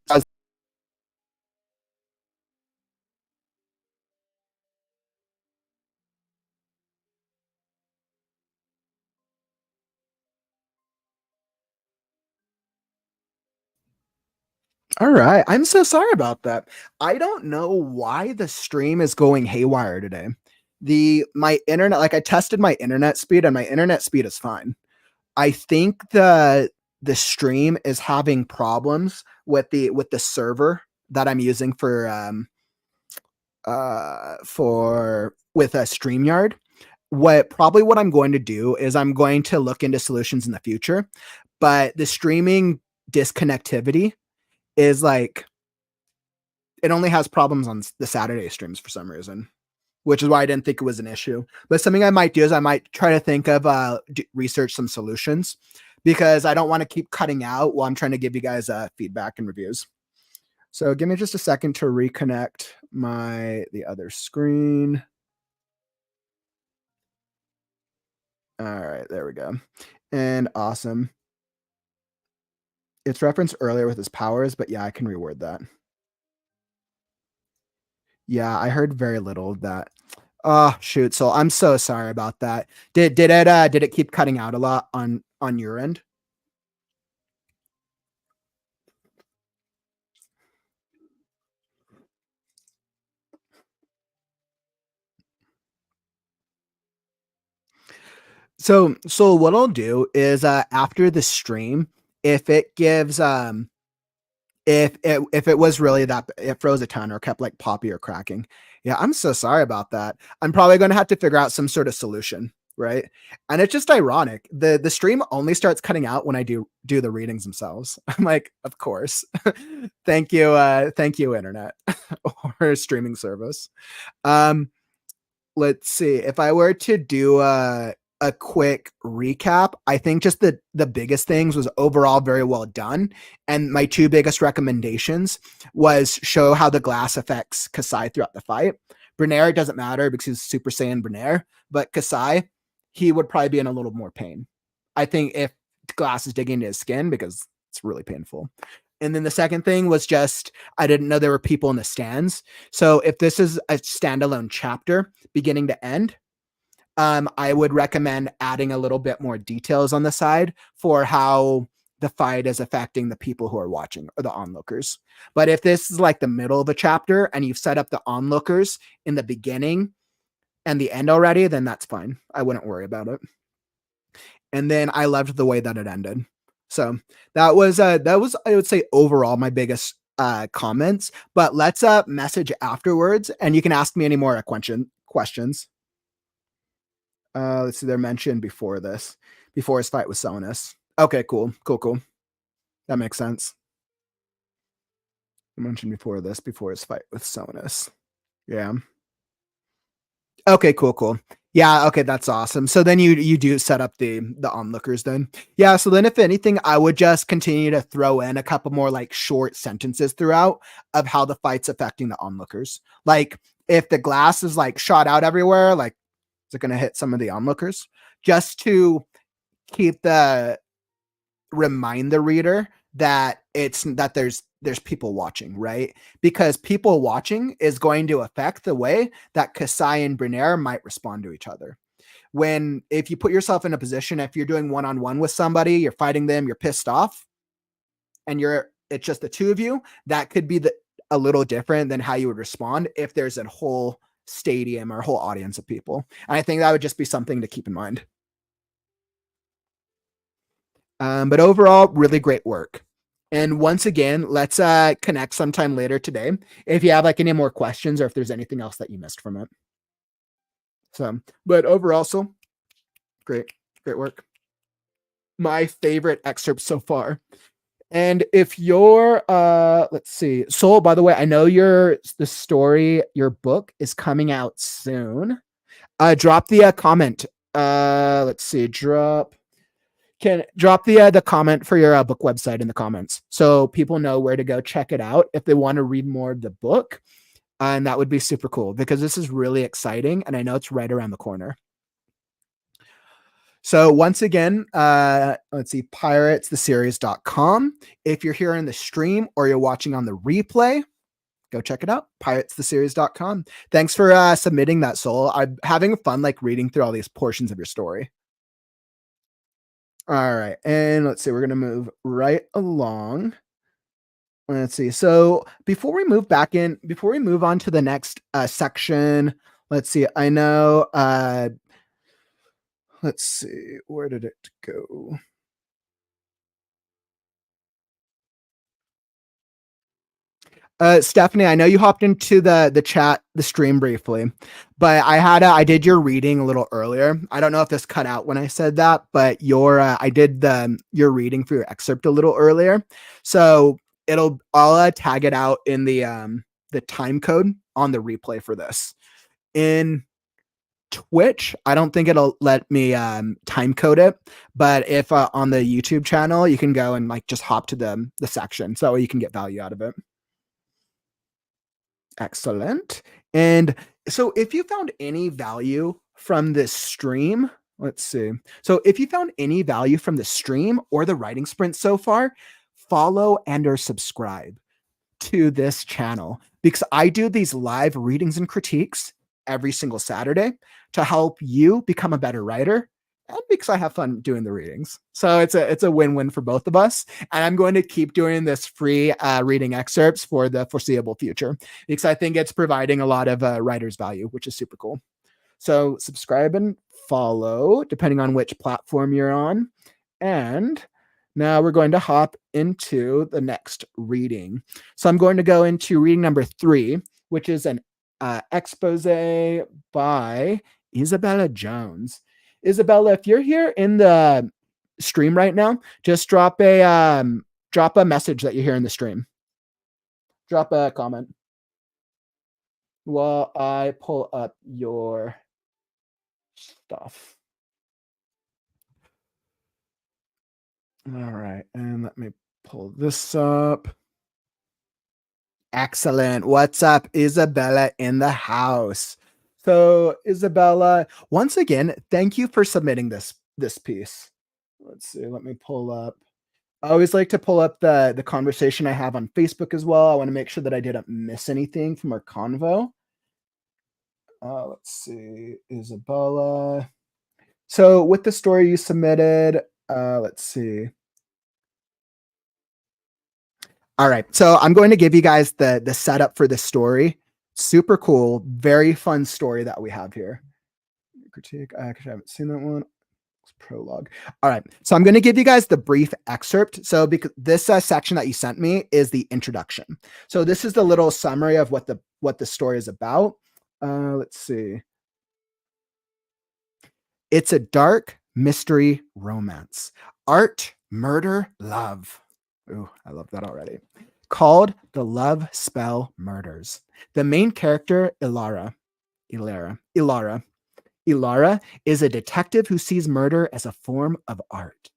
all right. I'm so sorry about that. I don't know why the stream is going haywire today. My internet, like I tested my internet speed and my internet speed is fine. I think the stream is having problems with the server that I'm using for with a StreamYard. What I'm going to do is I'm going to look into solutions in the future, but the streaming disconnectivity is like it only has problems on the Saturday streams for some reason, which is why I didn't think it was an issue. But something I might do is I might try to think of research some solutions because I don't want to keep cutting out while I'm trying to give you guys feedback and reviews. So give me just a second to reconnect the other screen. All right, there we go. And awesome. It's referenced earlier with his powers, but yeah, I can reword that. Yeah, I heard very little of that. Oh shoot! So I'm so sorry about that. Did it keep cutting out a lot on your end? So what I'll do is after the stream, if it gives if it was really that it froze a ton or kept like poppy or cracking. Yeah, I'm so sorry about that. I'm probably going to have to figure out some sort of solution, right? And it's just ironic. The stream only starts cutting out when I do the readings themselves. I'm like, of course. Thank you internet or streaming service. Um let's see. If I were to do a quick recap, I think just the biggest things was overall very well done. And my two biggest recommendations was show how the glass affects Kasai throughout the fight. Bernaire doesn't matter because he's Super Saiyan Bernaire, but Kasai, he would probably be in a little more pain. I think if glass is digging into his skin because it's really painful. And then the second thing was just I didn't know there were people in the stands. So if this is a standalone chapter, beginning to end, I would recommend adding a little bit more details on the side for how the fight is affecting the people who are watching or the onlookers. But if this is like the middle of a chapter and you've set up the onlookers in the beginning and the end already, then that's fine. I wouldn't worry about it. And then I loved the way that it ended. So that was I would say overall my biggest comments. But let's message afterwards, and you can ask me any more questions. Let's see, they're mentioned before his fight with Sonus. Okay, cool. That makes sense. I mentioned before his fight with Sonus. Yeah. Okay, cool. Yeah, okay, that's awesome. So then you do set up the onlookers then. Yeah, so then if anything, I would just continue to throw in a couple more like short sentences throughout of how the fight's affecting the onlookers. Like if the glass is like shot out everywhere, like is it going to hit some of the onlookers? Just to remind the reader that there's people watching, right? Because people watching is going to affect the way that Kasai and Bernaire might respond to each other. If you put yourself in a position, if you're doing one-on-one with somebody, you're fighting them, you're pissed off, and it's just the two of you, that could be a little different than how you would respond if there's a whole stadium or a whole audience of people. And I think that would just be something to keep in mind. But overall, really great work. And once again, let's connect sometime later today if you have like any more questions or if there's anything else that you missed from it. So, but overall, so great work. My favorite excerpt so far. And if you're let's see, Soul, by the way, I know your book is coming out soon. Drop the comment. Let's see, drop the comment for your book website in the comments so people know where to go check it out if they want to read more of the book. And that would be super cool because this is really exciting and I know it's right around the corner. So once again, let's see, piratestheseries.com. If you're here in the stream or you're watching on the replay, go check it out, piratestheseries.com. Thanks for submitting that, Soul. I'm having fun like reading through all these portions of your story. All right, and let's see, we're gonna move right along. Let's see. So before we move on to the next section, let's see. I know. Let's see. Where did it go? Stephanie, I know you hopped into the chat, the stream briefly, but I did your reading a little earlier. I don't know if this cut out when I said that, but I did your reading for your excerpt a little earlier. So I'll tag it out in the time code on the replay for this. In Twitch, I don't think it'll let me time code it, but if on the YouTube channel, you can go and like just hop to the section so you can get value out of it. Excellent. And so if you found any value from this stream, let's see. So if you found any value from the stream or the writing sprint so far, follow and or subscribe to this channel because I do these live readings and critiques every single Saturday to help you become a better writer and because I have fun doing the readings. So it's a win-win for both of us. And I'm going to keep doing this free reading excerpts for the foreseeable future because I think it's providing a lot of writer's value, which is super cool. So subscribe and follow depending on which platform you're on. And now we're going to hop into the next reading. So I'm going to go into reading number 3, which is an expose by Isabella Jones. Isabella, if you're here in the stream right now, just drop a message that you're here in the stream. Drop a comment while I pull up your stuff. All right, and let me pull this up. Excellent. What's up, Isabella in the house? So, Isabella, once again, thank you for submitting this piece. Let's see. Let me pull up. I always like to pull up the conversation I have on Facebook as well. I want to make sure that I didn't miss anything from our convo. Let's see, Isabella. So, with the story you submitted, let's see. All right. So I'm going to give you guys the setup for this story. Super cool, very fun story that we have here. Critique. I actually haven't seen that one. It's prologue. All right. So I'm going to give you guys the brief excerpt. So because this section that you sent me is the introduction. So this is the little summary of what the story is about. Let's see. It's a dark mystery romance. Art, murder, love. Ooh, I love that already. Called The Love Spell Murders. The main character, Ilara, is a detective who sees murder as a form of art.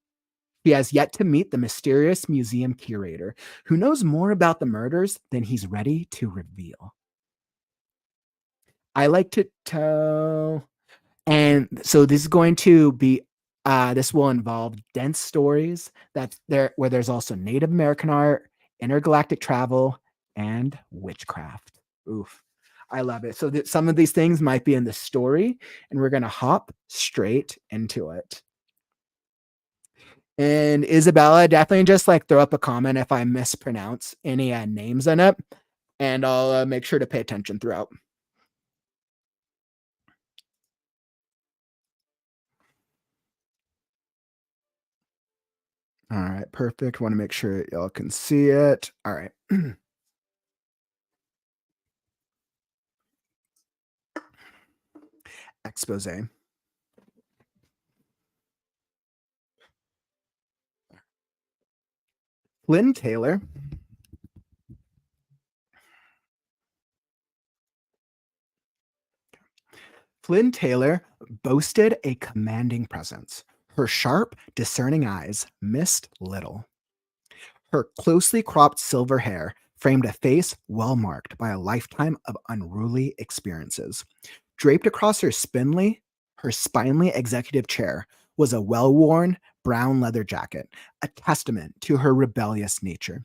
He has yet to meet the mysterious museum curator who knows more about the murders than he's ready to reveal. I like to tell, and so this is going to be this will involve dense stories where there's also Native American art, intergalactic travel, and witchcraft. Oof. I love it. So some of these things might be in the story, and we're going to hop straight into it. And Isabella, definitely just like throw up a comment if I mispronounce any names in it, and I'll make sure to pay attention throughout. All right, perfect. Want to make sure y'all can see it. All right. Expose. Flynn Taylor boasted a commanding presence. Her sharp, discerning eyes missed little. Her closely cropped silver hair framed a face well marked by a lifetime of unruly experiences. Draped across her spinely executive chair was a well-worn brown leather jacket, a testament to her rebellious nature.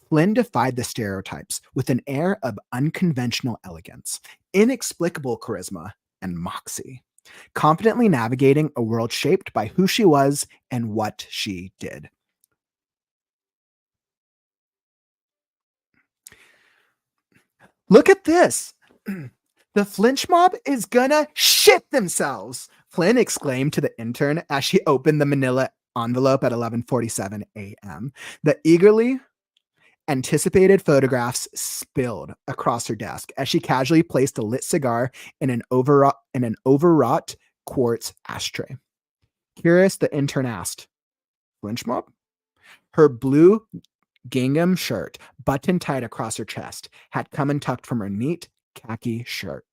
Flynn defied the stereotypes with an air of unconventional elegance, inexplicable charisma, and moxie, confidently navigating a world shaped by who she was and what she did. Look at this. The flinch mob is gonna shit themselves, Flynn exclaimed to the intern as she opened the manila envelope at 11:47 a.m. The eagerly anticipated photographs spilled across her desk as she casually placed a lit cigar in an overwrought quartz ashtray. Curious, the intern asked, "Flinch mob?" Her blue gingham shirt, button tied across her chest, had come untucked from her neat khaki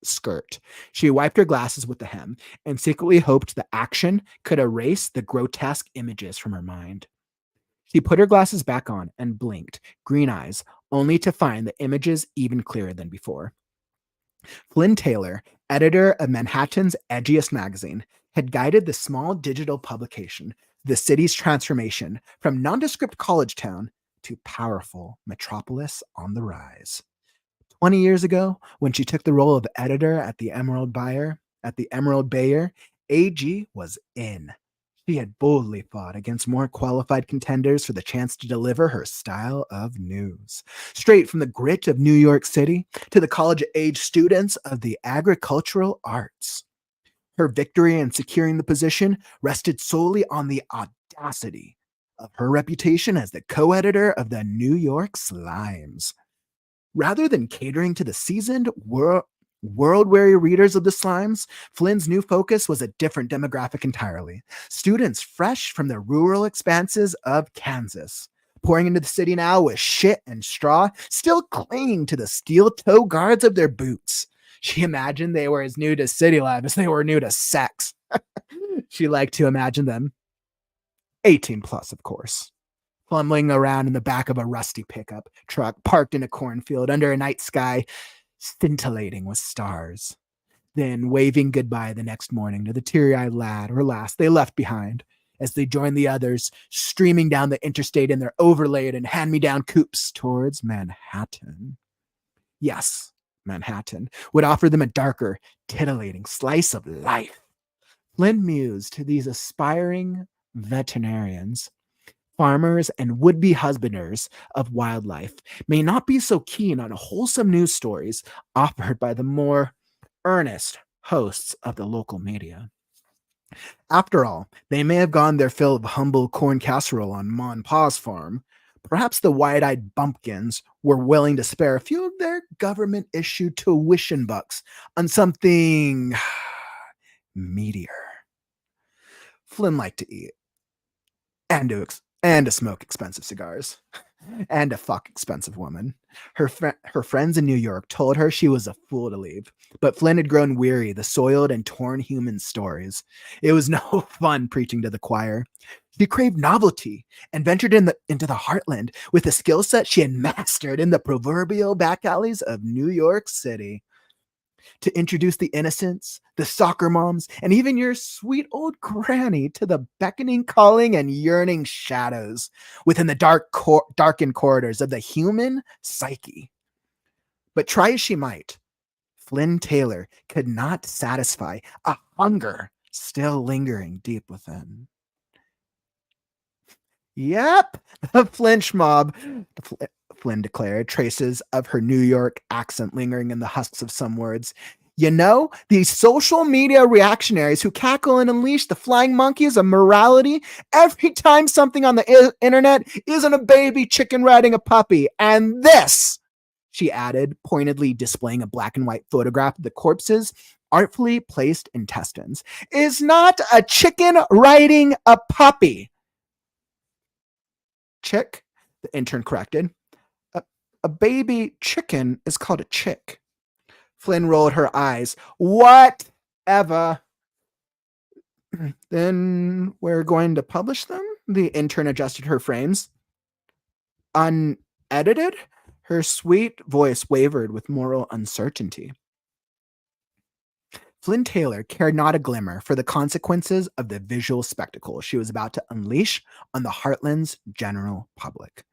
skirt. She wiped her glasses with the hem and secretly hoped the action could erase the grotesque images from her mind. She put her glasses back on and blinked, green eyes, only to find the images even clearer than before. Flynn Taylor, editor of Manhattan's edgiest magazine, had guided the small digital publication, the city's transformation from nondescript college town to powerful metropolis on the rise. 20 years ago, when she took the role of editor at the Emerald Bayer, AG was in. She had boldly fought against more qualified contenders for the chance to deliver her style of news. Straight from the grit of New York City to the college-age students of the agricultural arts. Her victory in securing the position rested solely on the audacity of her reputation as the co-editor of the New York Slimes. Rather than catering to the seasoned world-weary readers of the Slimes, Flynn's new focus was a different demographic entirely. Students fresh from the rural expanses of Kansas, pouring into the city now with shit and straw, still clinging to the steel toe guards of their boots. She imagined they were as new to city life as they were new to sex. She liked to imagine them 18 plus, of course, fumbling around in the back of a rusty pickup truck parked in a cornfield under a night sky scintillating with stars, then waving goodbye the next morning to the teary-eyed lad or lass they left behind as they joined the others streaming down the interstate in their overlaid and hand-me-down coupes towards Manhattan. Yes, Manhattan would offer them a darker, titillating slice of life. Flynn mused to these aspiring veterinarians, farmers, and would-be husbanders of wildlife may not be so keen on wholesome news stories offered by the more earnest hosts of the local media. After all, they may have gone their fill of humble corn casserole on Ma and Pa's farm. Perhaps the wide-eyed bumpkins were willing to spare a few of their government-issued tuition bucks on something meatier. Flynn liked to eat and to smoke expensive cigars and to fuck expensive women. Her friends in New York told her she was a fool to leave, but Flynn had grown weary the soiled and torn human stories. It was no fun preaching to the choir. She craved novelty and ventured into the heartland with a skill set she had mastered in the proverbial back alleys of New York City. To introduce the innocents, the soccer moms, and even your sweet old granny to the beckoning, calling, and yearning shadows within the darkened corridors of the human psyche. But try as she might, Flynn Taylor could not satisfy a hunger still lingering deep within. Yep, the flinch mob, Flynn declared, traces of her New York accent lingering in the husks of some words. You know, these social media reactionaries who cackle and unleash the flying monkeys of morality every time something on the internet isn't a baby chicken riding a puppy. And this, she added, pointedly displaying a black and white photograph of the corpse's artfully placed intestines, is not a chicken riding a puppy. Chick, the intern corrected. A baby chicken is called a chick. Flynn rolled her eyes. Whatever. Then we're going to publish them? The intern adjusted her frames. Unedited? Her sweet voice wavered with moral uncertainty. Flynn Taylor cared not a glimmer for the consequences of the visual spectacle she was about to unleash on the Heartland's general public.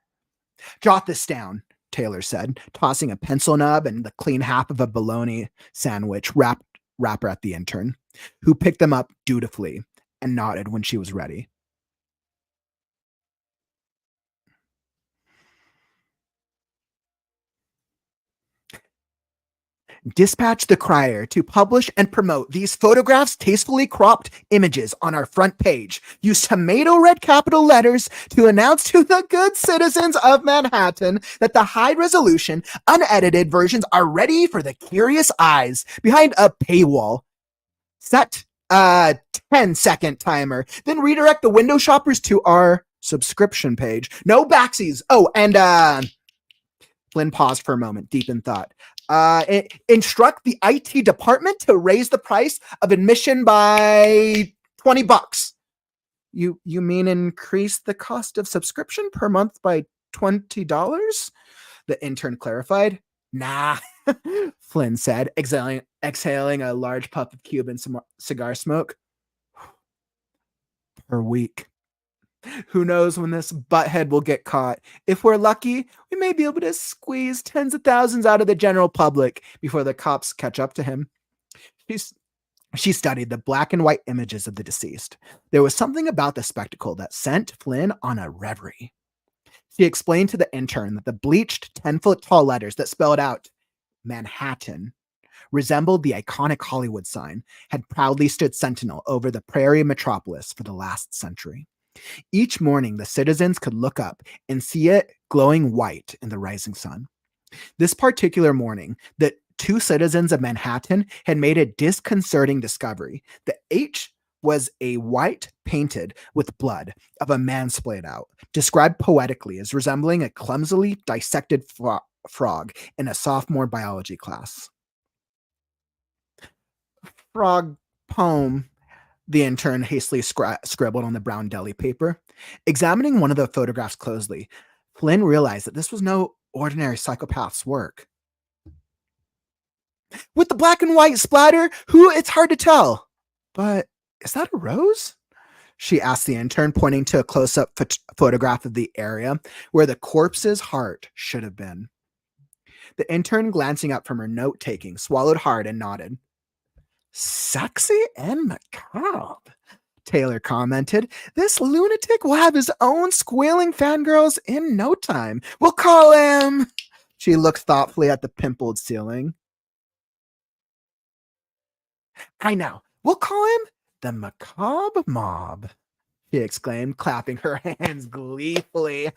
Jot this down, Taylor said, tossing a pencil nub and the clean half of a bologna sandwich wrapper at the intern, who picked them up dutifully and nodded when she was ready. Dispatch the crier to publish and promote these photographs, tastefully cropped images on our front page. Use tomato red capital letters to announce to the good citizens of Manhattan that the high resolution, unedited versions are ready for the curious eyes behind a paywall. Set a 10-second timer. Then redirect the window shoppers to our subscription page. No backsies. Oh, and Flynn paused for a moment, deep in thought. Instruct the IT department to raise the price of admission by $20. You mean increase the cost of subscription per month by $20? The intern clarified. Nah, Flynn said, exhaling a large puff of Cuban cigar smoke. Per week. Who knows when this butthead will get caught? If we're lucky, we may be able to squeeze tens of thousands out of the general public before the cops catch up to him. She studied the black and white images of the deceased. There was something about the spectacle that sent Flynn on a reverie. She explained to the intern that the bleached 10-foot tall letters that spelled out Manhattan resembled the iconic Hollywood sign had proudly stood sentinel over the prairie metropolis for the last century. Each morning, the citizens could look up and see it glowing white in the rising sun. This particular morning, the two citizens of Manhattan had made a disconcerting discovery. The H was a white painted with blood of a man splayed out, described poetically as resembling a clumsily dissected frog in a sophomore biology class. Frog poem, the intern hastily scribbled on the brown deli paper. Examining one of the photographs closely, Flynn realized that this was no ordinary psychopath's work. With the black and white splatter, it's hard to tell. But is that a rose? She asked the intern, pointing to a close-up photograph of the area where the corpse's heart should have been. The intern, glancing up from her note-taking, swallowed hard and nodded. Sexy and macabre, Taylor commented. This lunatic will have his own squealing fangirls in no time. We'll call him... She looked thoughtfully at the pimpled ceiling. I know. We'll call him the Macabre Mob, she exclaimed, clapping her hands gleefully.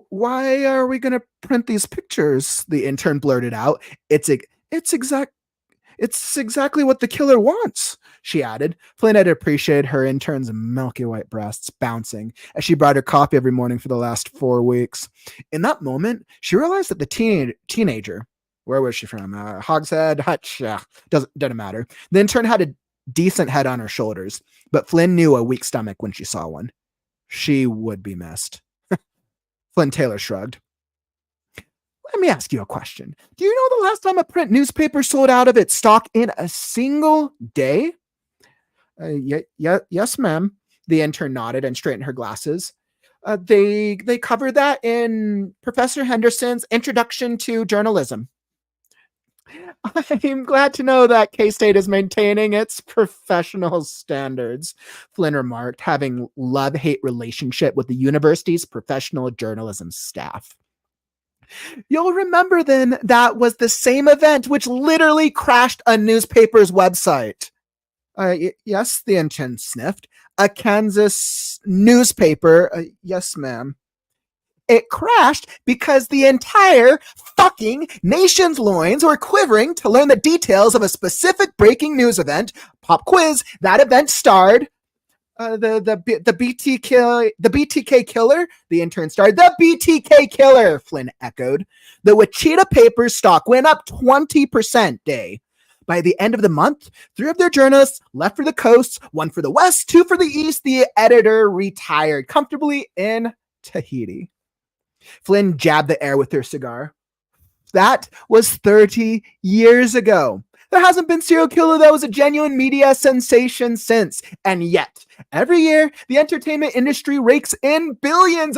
Why are we going to print these pictures? The intern blurted out. It's exactly what the killer wants, she added. Flynn had appreciated her intern's milky white breasts bouncing as she brought her coffee every morning for the last 4 weeks. In that moment, she realized that the teenager, where was she from? Hogshead? Hutch? Yeah, doesn't matter. The intern had a decent head on her shoulders, but Flynn knew a weak stomach when she saw one. She would be missed. Flynn Taylor shrugged. Let me ask you a question. Do you know the last time a print newspaper sold out of its stock in a single day? Yes, ma'am. The intern nodded and straightened her glasses. They covered that in Professor Henderson's Introduction to Journalism. I'm glad to know that K-State is maintaining its professional standards, Flynn remarked, having love-hate relationship with the university's professional journalism staff. You'll remember then that was the same event which literally crashed a newspaper's website. Yes, the intern sniffed. A Kansas newspaper. Yes, ma'am. It crashed because the entire fucking nation's loins were quivering to learn the details of a specific breaking news event. Pop quiz, that event starred... the BTK killer, the intern started. The BTK killer, Flynn echoed. The Wichita paper's stock went up 20% day. By the end of the month, 3 of their journalists left for the coast, 1 for the west, 2 for the east. The editor retired comfortably in Tahiti. Flynn jabbed the air with her cigar. That was 30 years ago. There hasn't been serial killer that was a genuine media sensation since. And yet, every year, the entertainment industry rakes in billions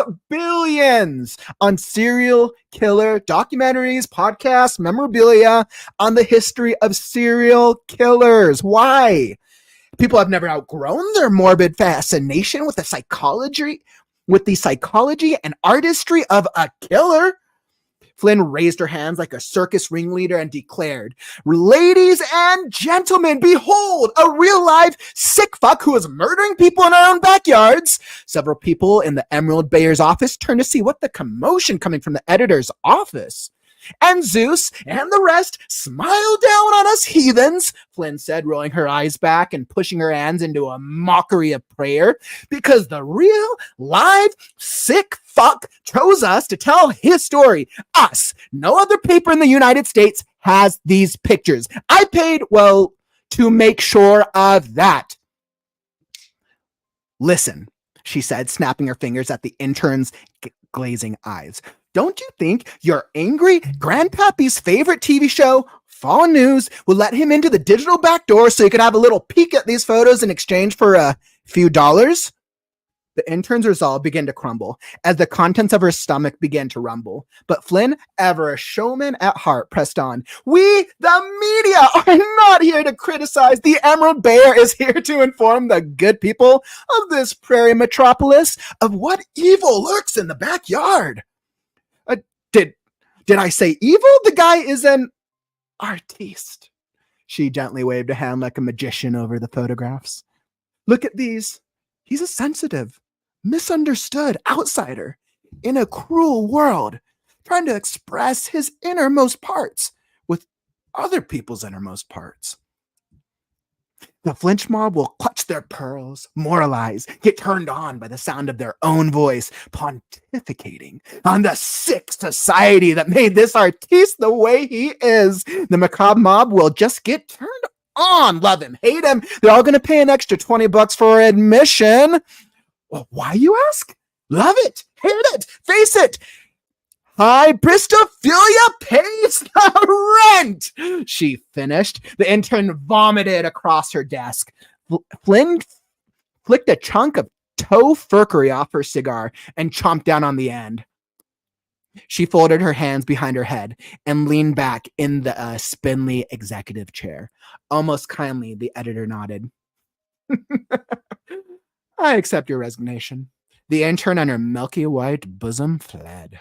on serial killer documentaries, podcasts, memorabilia on the history of serial killers. Why? People have never outgrown their morbid fascination with the psychology and artistry of a killer. Flynn raised her hands like a circus ringleader and declared, "Ladies and gentlemen, behold a real live sick fuck who is murdering people in our own backyards." Several people in the Emerald Bayer's office turned to see what the commotion coming from the editor's office. "And Zeus and the rest smile down on us heathens," Flynn said, rolling her eyes back and pushing her hands into a mockery of prayer, "because the real, live, sick fuck chose us to tell his story. Us. No other paper in the United States has these pictures. I paid, well, to make sure of that." "Listen," she said, snapping her fingers at the intern's glazing eyes. "Don't you think your angry grandpappy's favorite TV show, Fall News, would let him into the digital back door so he could have a little peek at these photos in exchange for a few dollars?" The intern's resolve began to crumble as the contents of her stomach began to rumble. But Flynn, ever a showman at heart, pressed on. "We, the media, are not here to criticize. The Emerald Bayer is here to inform the good people of this prairie metropolis of what evil lurks in the backyard." Did I say evil? The guy is an artiste. She gently waved a hand like a magician over the photographs. "Look at these. He's a sensitive, misunderstood outsider in a cruel world, trying to express his innermost parts with other people's innermost parts." The flinch mob will clutch their pearls, moralize, get turned on by the sound of their own voice, pontificating on the sick society that made this artiste the way he is. The macabre mob will just get turned on. Love him, hate him. They're all going to pay an extra $20 for admission. Well, why, you ask? Love it, hate it, face it. Hybristophilia pays the rent, she finished. The intern vomited across her desk. Flynn flicked a chunk of tofurkery off her cigar and chomped down on the end. She folded her hands behind her head and leaned back in the spindly executive chair. Almost kindly, the editor nodded. "I accept your resignation." The intern on her milky white bosom fled.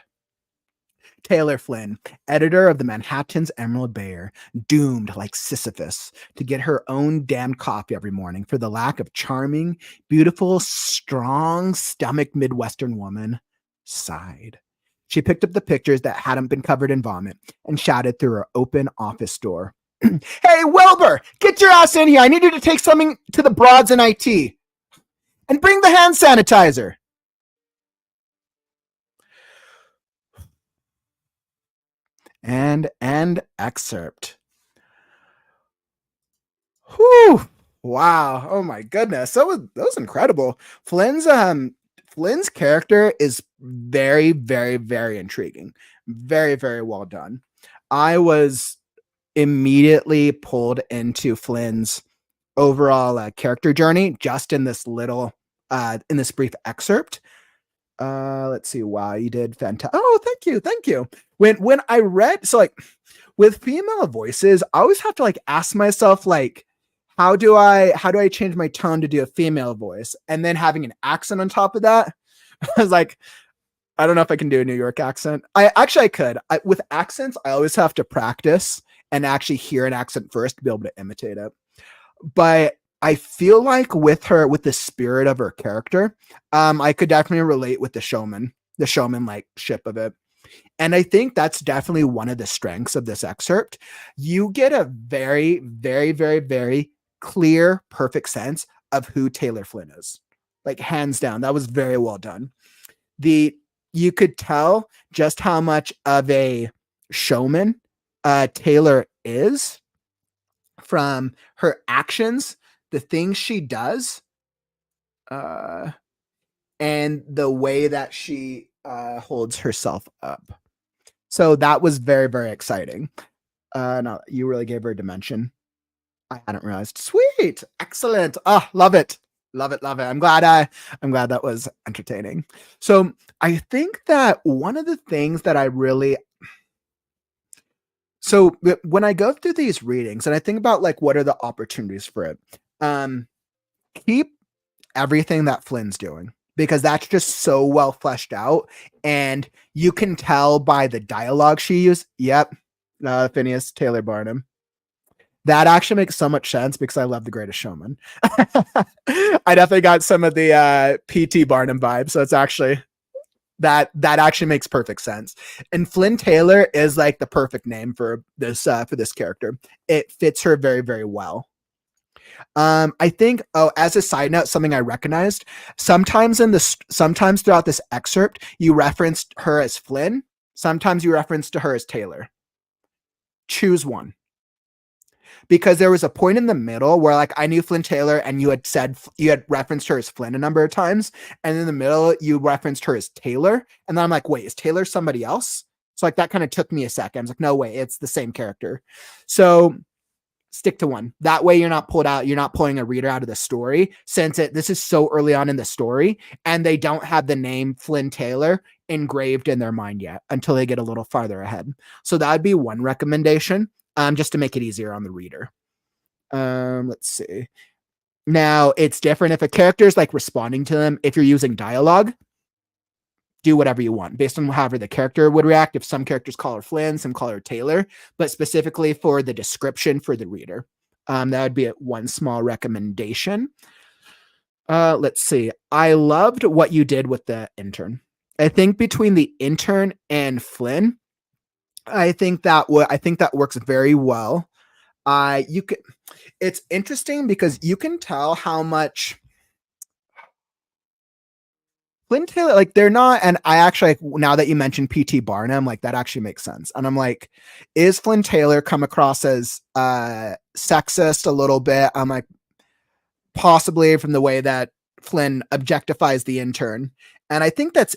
Taylor Flynn, editor of the Manhattan's Emerald Bayer, doomed like Sisyphus to get her own damn coffee every morning for the lack of charming, beautiful, strong stomach Midwestern woman, sighed. She picked up the pictures that hadn't been covered in vomit and shouted through her open office door. "Hey, Wilbur, get your ass in here. I need you to take something to the broads in IT. And bring the hand sanitizer." And end excerpt. Whew. Wow. Oh my goodness. That was incredible. Flynn's character is very, very, very intriguing. Very, very well done. I was immediately pulled into Flynn's overall character journey just in this little in this brief excerpt. Let's see. Wow, you did fantastic. Oh, thank you. When I read, so like with female voices, I always have to like ask myself like, how do I change my tone to do a female voice, and then having an accent on top of that. I was like, I don't know if I can do a New York accent. I could. With accents, I always have to practice and actually hear an accent first to be able to imitate it. But I feel like with the spirit of her character, I could definitely relate with the showman like ship of it. And I think that's definitely one of the strengths of this excerpt. You get a very, very, very, very clear, perfect sense of who Taylor Flynn is. like hands down. That was very well done. You could tell just how much of a showman Taylor is from her actions, the things she does, and the way that she holds herself up. So that was very, very exciting. No, you really gave her a dimension. I hadn't realized. Sweet, excellent. Oh, love it, love it, love it. I'm glad that was entertaining. So I think that one of the things that I really when I go through these readings and I think about like what are the opportunities for it, keep everything that Flynn's doing because that's just so well fleshed out, and you can tell by the dialogue she used. Yep, Phineas Taylor Barnum. That actually makes so much sense because I love The Greatest Showman. I definitely got some of the P.T. Barnum vibes, so it's actually that actually makes perfect sense. And Flynn Taylor is like the perfect name for this character. It fits her very, very well. I think, as a side note, something I recognized, sometimes throughout this excerpt, you referenced her as Flynn. Sometimes you referenced to her as Taylor. Choose one. Because there was a point in the middle where like I knew Flynn Taylor and you had referenced her as Flynn a number of times. And in the middle, you referenced her as Taylor. And then I'm like, wait, is Taylor somebody else? So like that kind of took me a second. I was like, no way, it's the same character. So stick to one. That way you're not pulling a reader out of the story, since this is so early on in the story and they don't have the name Flynn Taylor engraved in their mind yet until they get a little farther ahead. So that would be one recommendation, just to make it easier on the reader. Let's see. Now it's different if a character is like responding to them. If you're using dialogue, do whatever you want based on however the character would react. If some characters call her Flynn, some call her Taylor, but specifically for the description for the reader, that would be one small recommendation. Let's see. I loved what you did with the intern. I think between the intern and Flynn, I think that works very well. It's interesting because you can tell how much Flynn Taylor, like they're not, and I actually, now that you mentioned P.T. Barnum, like that actually makes sense. And I'm like, is Flynn Taylor come across as sexist a little bit? I'm like, possibly from the way that Flynn objectifies the intern. And I think that's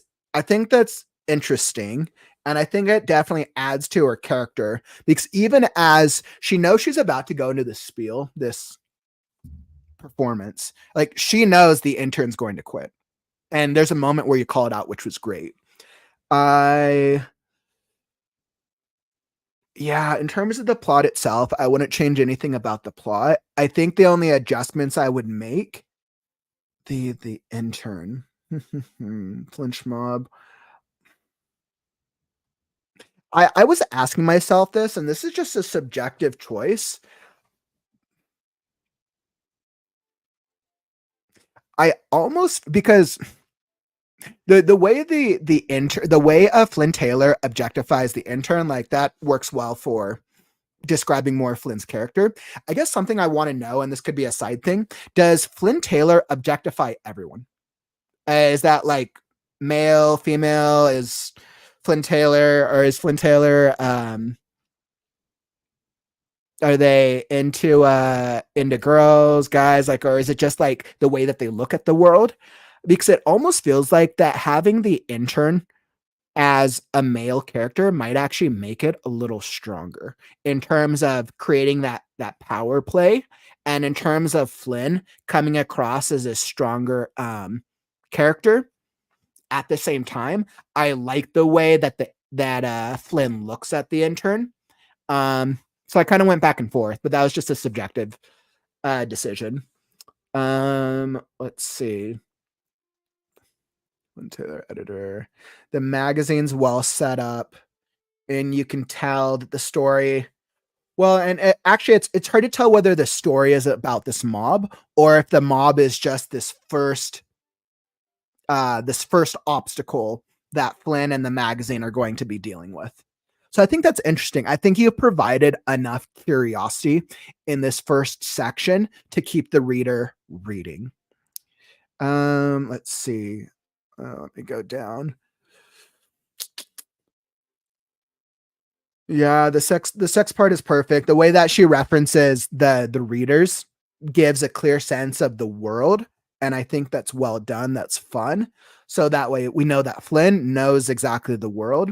interesting. And I think it definitely adds to her character because even as she knows she's about to go into this spiel, this performance, like she knows the intern's going to quit. And there's a moment where you call it out, which was great. In terms of the plot itself, I wouldn't change anything about the plot. I think the only adjustments I would make, the intern, flinch mob. I was asking myself this, and this is just a subjective choice. Because the way the way Flynn Taylor objectifies the intern, like that works well for describing more of Flynn's character. I guess something I want to know, and this could be a side thing, does Flynn Taylor objectify everyone? Is that like male, female? Is Flynn Taylor are they into girls, guys, like, or is it just like the way that they look at the world? Because it almost feels like that having the intern as a male character might actually make it a little stronger in terms of creating that power play, and in terms of Flynn coming across as a stronger character. At the same time, I like the way that Flynn looks at the intern. So I kind of went back and forth, but that was just a subjective decision. Let's see. Taylor editor. The magazine's well set up, and you can tell that the story. Well, and actually, it's hard to tell whether the story is about this mob or if the mob is just this first obstacle that Flynn and the magazine are going to be dealing with. So I think that's interesting. I think you've provided enough curiosity in this first section to keep the reader reading. Let's see. Let me go down. Yeah, the sex part is perfect. The way that she references the readers gives a clear sense of the world, and I think that's well done. That's fun. So that way we know that Flynn knows exactly the world.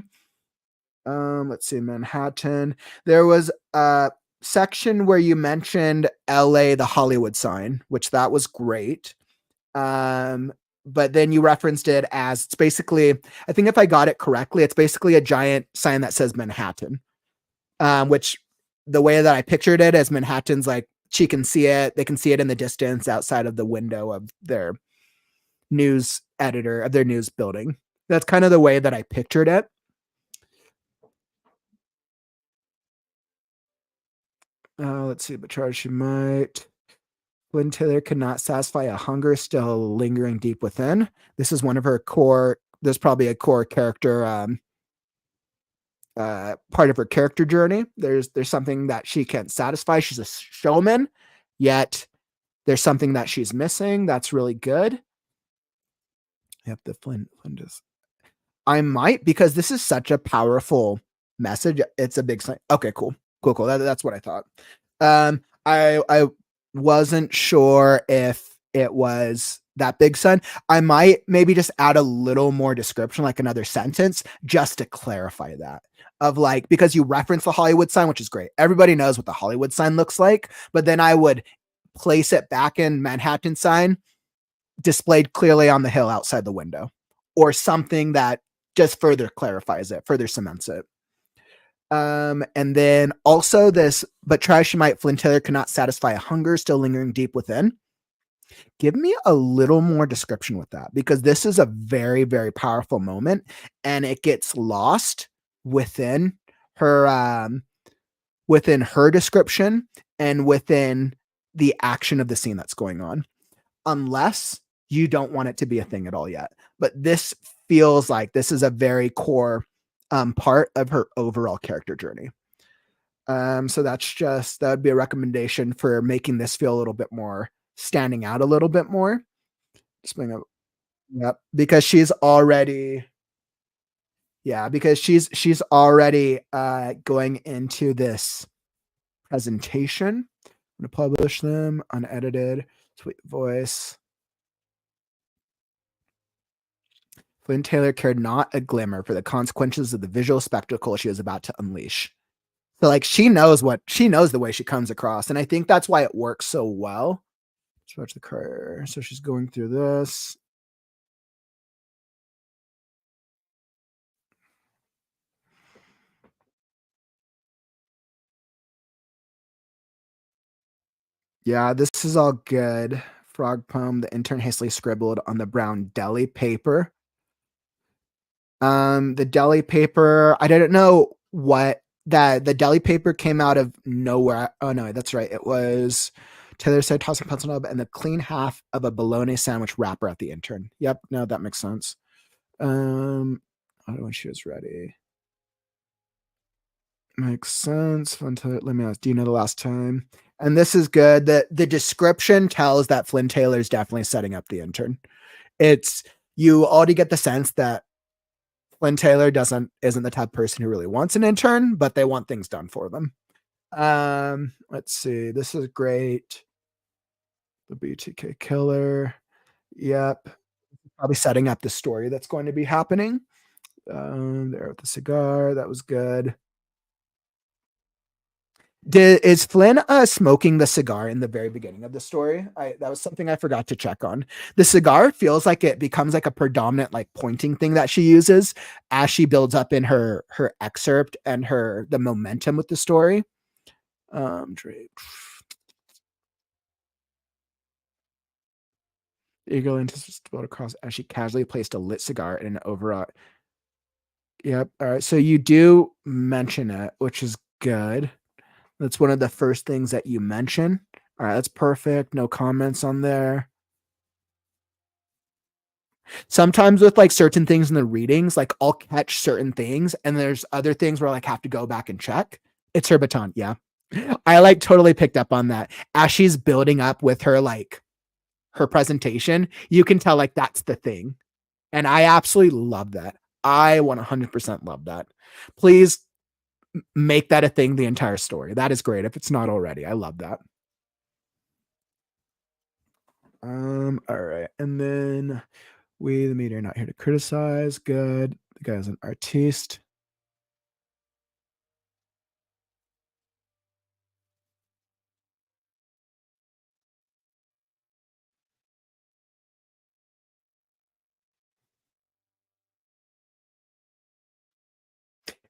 Let's see, Manhattan. There was a section where you mentioned LA, the Hollywood sign, which that was great. But then you referenced it as it's basically, I think if I got it correctly, it's basically a giant sign that says Manhattan. Which the way that I pictured it as Manhattan's like she can see it, they can see it in the distance outside of the window of their news editor of their news building. That's kind of the way that I pictured it. Let's see, but charge she might. Lynn Taylor could not satisfy a hunger still lingering deep within. This is one of her core. There's probably a core character part of her character journey. There's something that she can't satisfy. She's a showman, yet there's something that she's missing. That's really good. Yep, the Flynn does. I might, because this is such a powerful message. It's a big sign. Okay, cool. That's what I thought. I wasn't sure if it was that big sun. I might maybe just add a little more description, like another sentence, just to clarify that. Of like, because you reference the Hollywood sign, which is great. Everybody knows what the Hollywood sign looks like, but then I would place it back in Manhattan sign, displayed clearly on the hill outside the window, or something that just further clarifies it, further cements it. And then also this, but try she might, Flynn Taylor cannot satisfy a hunger still lingering deep within. Give me a little more description with that, because this is a very, very powerful moment and it gets lost within her description and within the action of the scene that's going on, unless you don't want it to be a thing at all yet. But this feels like this is a very core part of her overall character journey. So that would be a recommendation for making this feel a little bit more standing out a little bit more. Just bring up, yep, because she's already going into this presentation. I'm going to publish them unedited, sweet voice. Flynn Taylor cared not a glimmer for the consequences of the visual spectacle she was about to unleash. So like she knows the way she comes across. And I think that's why it works so well. Let's watch the career. So she's going through this. Yeah, this is all good. Frog poem, the intern hastily scribbled on the brown deli paper. The deli paper, I didn't know what that the deli paper came out of nowhere. Oh no, that's right. It was Taylor said tossing pencil nub and the clean half of a bologna sandwich wrapper at the intern. Yep, no, that makes sense. When she was ready. Makes sense. Let me ask, do you know the last time? And this is good. The description tells that Flynn Taylor is definitely setting up the intern. It's you already get the sense that Flynn Taylor isn't the type of person who really wants an intern, but they want things done for them. Let's see. This is great. The BTK killer. Yep. Probably setting up the story that's going to be happening. There with the cigar. That was good. Is Flynn smoking the cigar in the very beginning of the story? That was something I forgot to check on. The cigar feels like it becomes like a predominant like pointing thing that she uses as she builds up in her excerpt and the momentum with the story. Drake. Eagle anticipated across as she casually placed a lit cigar in an overall. Yep. All right. So you do mention it, which is good. That's one of the first things that you mention. All right, that's perfect. No comments on there. Sometimes with like certain things in the readings, like I'll catch certain things, and there's other things where I like have to go back and check. It's her baton, yeah. I like totally picked up on that as she's building up with her like her presentation, you can tell like that's the thing. And I absolutely love that. I 100% love that. Please make that a thing the entire story. That is great if it's not already. I love that. All right. And then we, the media, are not here to criticize. Good. The guy's an artiste.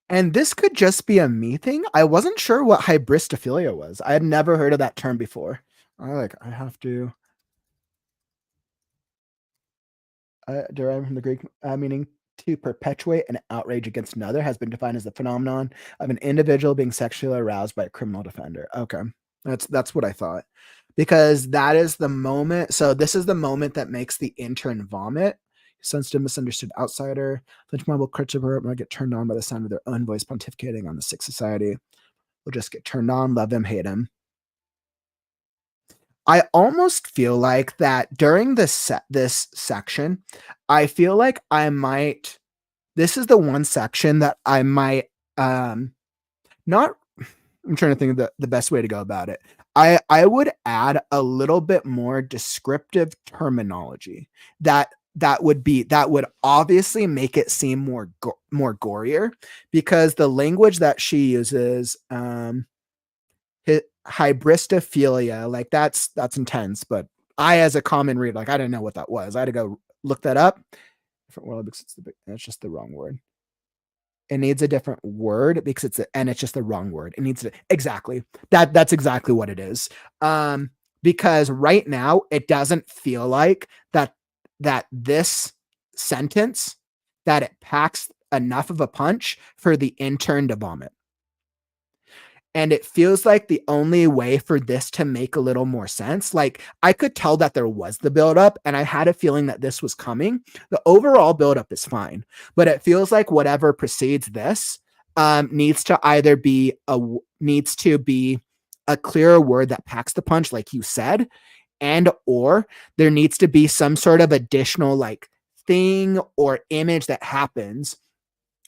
And this could just be a me thing. I wasn't sure what hybristophilia was. I had never heard of that term before. I have to derived from the Greek meaning to perpetuate an outrage against another, has been defined as the phenomenon of an individual being sexually aroused by a criminal defender. Okay, that's what I thought, because that is the moment. So this is the moment that makes the intern vomit. Sensitive, misunderstood outsider. Lynch mob will Christopher might get turned on by the sound of their own voice pontificating on the sick society. Will just get turned on, love him, hate him. I almost feel like that during this section, I feel like I might. This is the one section that I might not. I'm trying to think of the best way to go about it. I would add a little bit more descriptive terminology that would obviously make it seem more gorier, because the language that she uses, hybristophilia, like that's intense. But I, as a common reader, like I didn't know what that was. I had to go look that up. Different word because it's just the wrong word. It needs a different word because it's just the wrong word. It needs to exactly that's exactly what it is. Because right now it doesn't feel like that this sentence, that it packs enough of a punch for the intern to vomit. And it feels like the only way for this to make a little more sense, like I could tell that there was the buildup and I had a feeling that this was coming. The overall buildup is fine, but it feels like whatever precedes this needs to be a clearer word that packs the punch, like you said, and or there needs to be some sort of additional like thing or image that happens.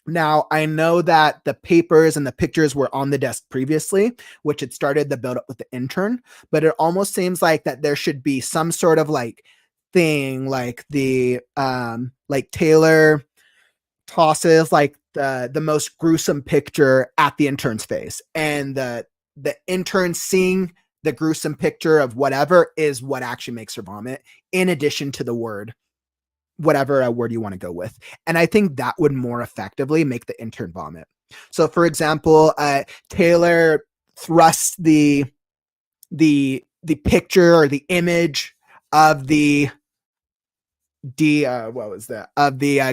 Now, I know that the papers and the pictures were on the desk previously, which had started the buildup with the intern, but it almost seems like that there should be some sort of like thing, like the like Taylor tosses like the most gruesome picture at the intern's face, and the intern seeing the gruesome picture of whatever is what actually makes her vomit, in addition to the word, whatever word you want to go with. And I think that would more effectively make the intern vomit. So for example, Taylor thrusts the picture or the image of the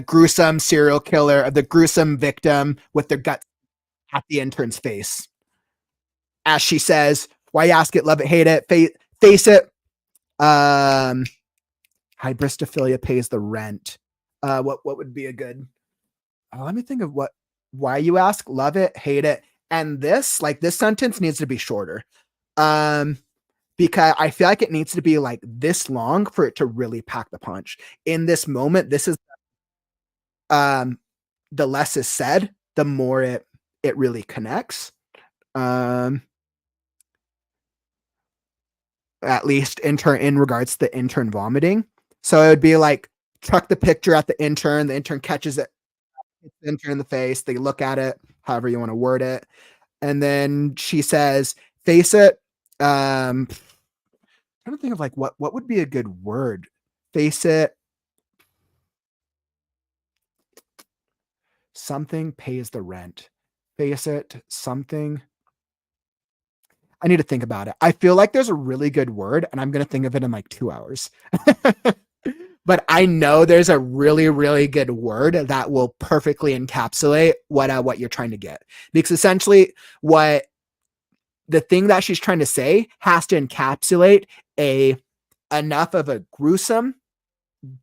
gruesome serial killer, of the gruesome victim with their guts at the intern's face. As she says, why ask it, love it, hate it, face it. Hybristophilia pays the rent. What would be a good? Let me think of why you ask, love it, hate it, and this sentence needs to be shorter. Because I feel like it needs to be like this long for it to really pack the punch. In this moment, this is the less is said, the more it really connects. At least in regards to the intern vomiting. So it would be like chuck the picture at the intern catches it, hits the intern in the face, they look at it, however you want to word it, and then she says, face it. I'm trying to think of like what would be a good word. Face it. Something pays the rent. Face it. Something. I need to think about it. I feel like there's a really good word, and I'm going to think of it in like 2 hours. But I know there's a really, really good word that will perfectly encapsulate what you're trying to get. Because essentially, what the thing that she's trying to say has to encapsulate enough of a gruesome,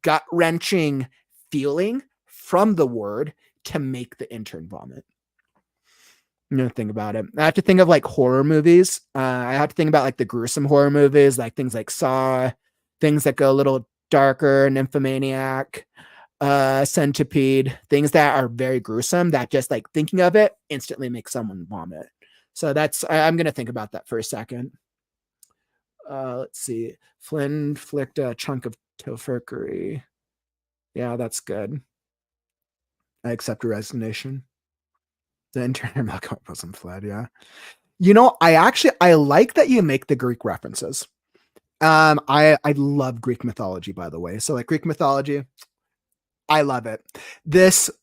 gut-wrenching feeling from the word to make the intern vomit. I'm gonna think about it. I have to think of like horror movies. I have to think about like the gruesome horror movies, like things like Saw, things that go a little darker, nymphomaniac, centipede, things that are very gruesome that just like thinking of it instantly makes someone vomit. So I'm going to think about that for a second. Let's see. Flynn flicked a chunk of tofurkery. Yeah, that's good. I accept your resignation. The interior milk wasn't fled. Yeah. I like that you make the Greek references. I love Greek mythology, by the way. So like Greek mythology, I love it.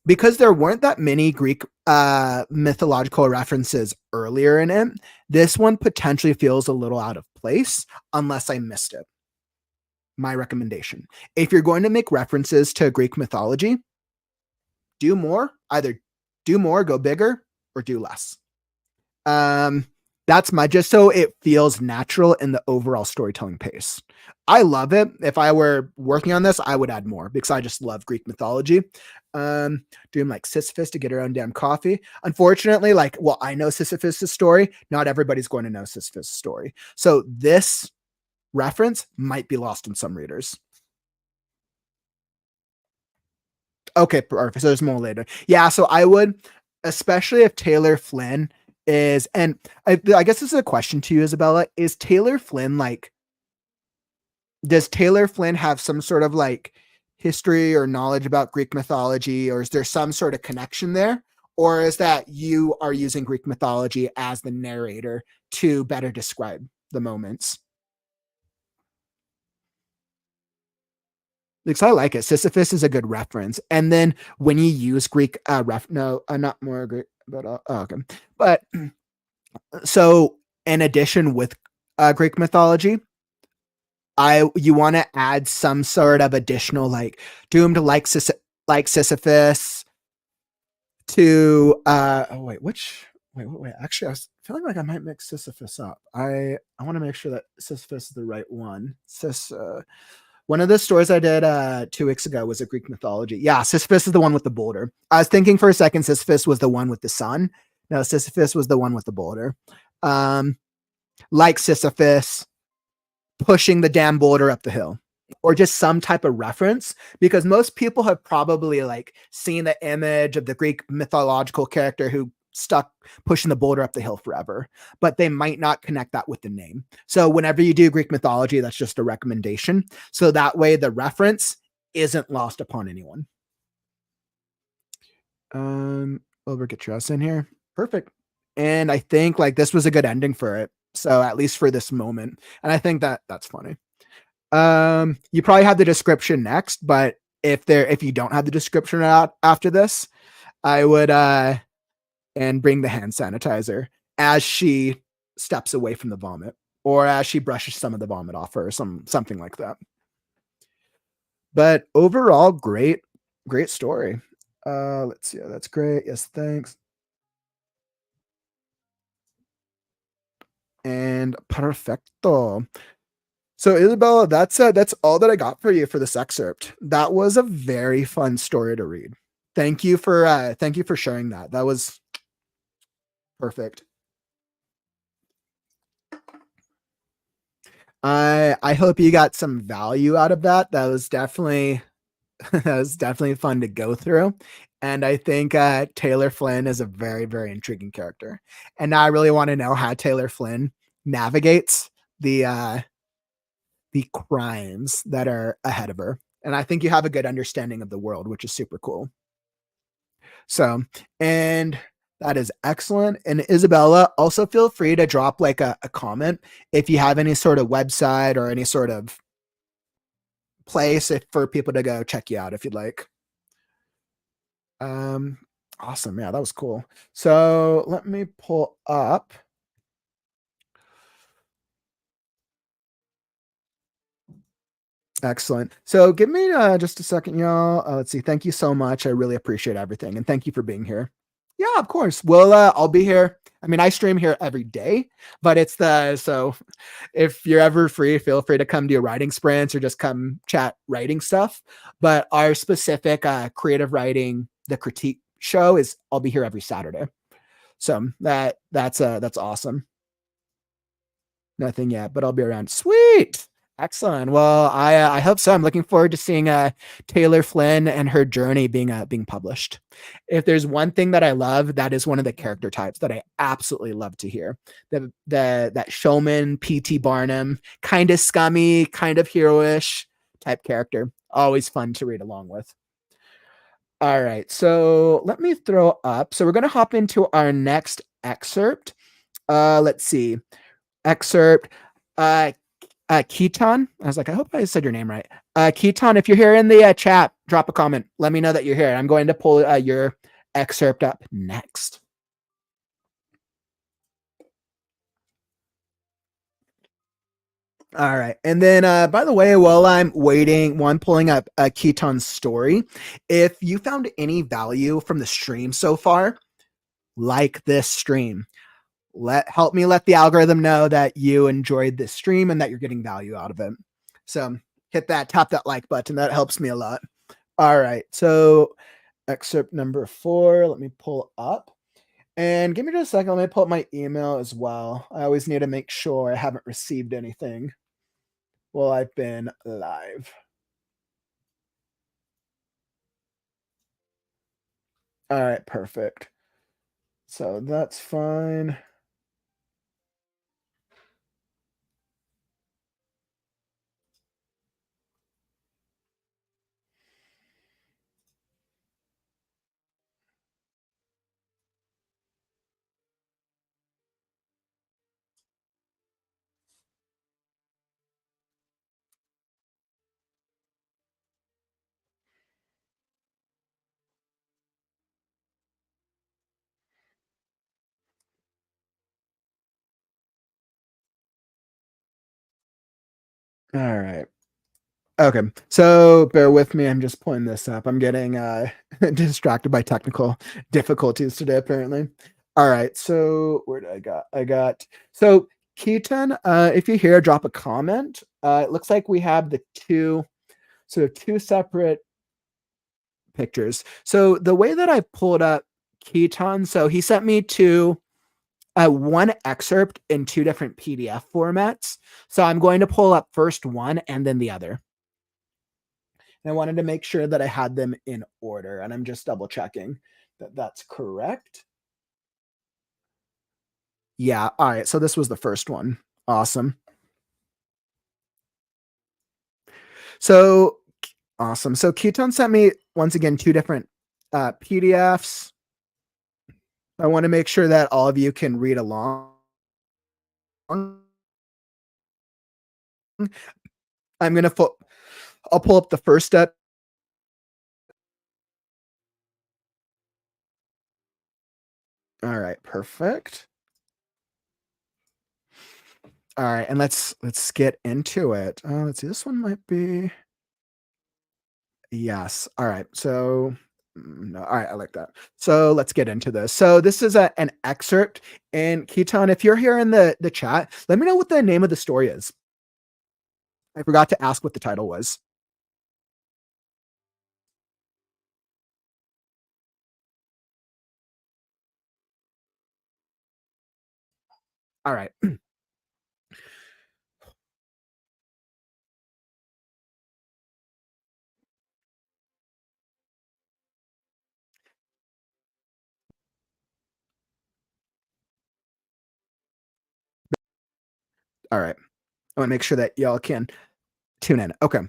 Because there weren't that many Greek mythological references earlier in it, this one potentially feels a little out of place unless I missed it. My recommendation. If you're going to make references to Greek mythology, do more. Either do more, go bigger, or do less. That's just so it feels natural in the overall storytelling pace. I love it. If I were working on this, I would add more because I just love Greek mythology. Doing like Sisyphus to get her own damn coffee. Unfortunately, I know Sisyphus' story. Not everybody's going to know Sisyphus' story. So this reference might be lost in some readers. Okay, perfect. So there's more later. Yeah, so I would, especially if Taylor Flynn is, and I guess this is a question to you, Isabella. Does Taylor Flynn have some sort of like history or knowledge about Greek mythology, or is there some sort of connection there? Or is that you are using Greek mythology as the narrator to better describe the moments? Because I like it. Sisyphus is a good reference. And then when you use Greek not more Greek, but okay. But so in addition with Greek mythology, you want to add some sort of additional like doomed like Sisyphus to wait, actually I was feeling like I might mix Sisyphus up. I want to make sure that Sisyphus is the right one. One of the stories I did 2 weeks ago was a Greek mythology. Yeah, Sisyphus is the one with the boulder. I was thinking for a second Sisyphus was the one with the sun. No, Sisyphus was the one with the boulder. Like Sisyphus pushing the damn boulder up the hill, or just some type of reference, because most people have probably like seen the image of the Greek mythological character who stuck pushing the boulder up the hill forever, but they might not connect that with the name. So whenever you do Greek mythology, that's just a recommendation. So that way the reference isn't lost upon anyone. We'll get your ass in here. Perfect. And I think like this was a good ending for it. So at least for this moment. And I think that's funny. You probably have the description next, but if you don't have the description out after this, I would and bring the hand sanitizer as she steps away from the vomit, or as she brushes some of the vomit off her, or something like that. But overall, great story. Let's see. That's great. Yes, thanks. And perfecto. So Isabella, that's all that I got for you for this excerpt. That was a very fun story to read. Thank you for sharing that. That was perfect. I hope you got some value out of that. That was definitely fun to go through. And I think Taylor Flynn is a very, very intriguing character. And now I really want to know how Taylor Flynn navigates the crimes that are ahead of her. And I think you have a good understanding of the world, which is super cool. So, and that is excellent. And Isabella, also feel free to drop like a comment if you have any sort of website or any sort of place for people to go check you out if you'd like. Awesome. Yeah, that was cool. So let me pull up. Excellent. So give me just a second, y'all. Let's see. Thank you so much. I really appreciate everything. And thank you for being here. Yeah, of course. Well, I'll be here. I mean, I stream here every day, but so if you're ever free, feel free to come to your writing sprints or just come chat writing stuff. But our specific creative writing, the critique show I'll be here every Saturday. So that's awesome. Nothing yet, but I'll be around. Sweet. Excellent. Well, I hope so. I'm looking forward to seeing Taylor Flynn and her journey being published. If there's one thing that I love, that is one of the character types that I absolutely love to hear. That showman, P.T. Barnum, kind of scummy, kind of heroish type character. Always fun to read along with. All right, so let me throw up. So we're going to hop into our next excerpt. Let's see. Excerpt. Uh, Ketan. I was like, I hope I said your name right. Ketan, if you're here in the chat, drop a comment. Let me know that you're here. I'm going to pull your excerpt up next. All right. And then, by the way, while I'm waiting, while I'm pulling up Ketan's story, if you found any value from the stream so far, like this stream. Help me let the algorithm know that you enjoyed this stream and that you're getting value out of it. So tap that like button. That helps me a lot. All right. So excerpt number 4, let me pull up. And give me just a second. Let me pull up my email as well. I always need to make sure I haven't received anything while I've been live. All right, perfect. So that's fine. All right. Okay, so bear with me. I'm just pulling this up. I'm getting distracted by technical difficulties today, apparently. All right, so where did I got? So Keaton, if you hear, drop a comment. It looks like we have the two separate pictures. So the way that I pulled up Keaton, so he sent me one excerpt in 2 different PDF formats. So I'm going to pull up first one and then the other. And I wanted to make sure that I had them in order, and I'm just double checking that that's correct. Yeah, all right, so this was the first one. Awesome. So, awesome. So Ketan sent me, once again, 2 different PDFs. I want to make sure that all of you can read along. I'm going to I'll pull up the first step. All right, perfect. All right, and let's get into it. Let's see, this one might be, yes. All right. So, no, all right, I like that. So let's get into this. So this is an excerpt. And Ketan, if you're here in the chat, let me know what the name of the story is. I forgot to ask what the title was. All right. All right. I want to make sure that y'all can tune in. Okay.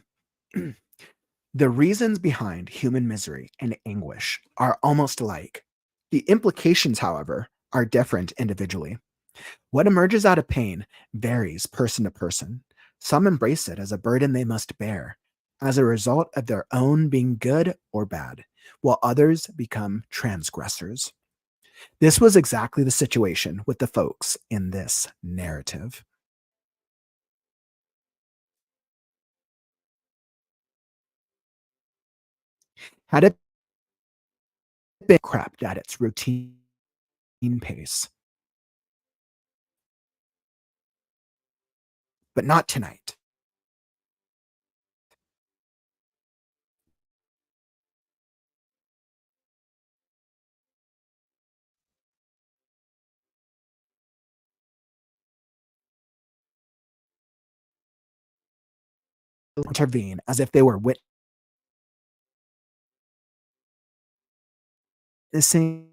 The reasons behind human misery and anguish are almost alike. The implications, however, are different individually. What emerges out of pain varies person to person. Some embrace it as a burden they must bear, as a result of their own being good or bad, while others become transgressors. This was exactly the situation with the folks in this narrative. Had it been crapped at its routine pace, but not tonight. intervene as if they were witnessing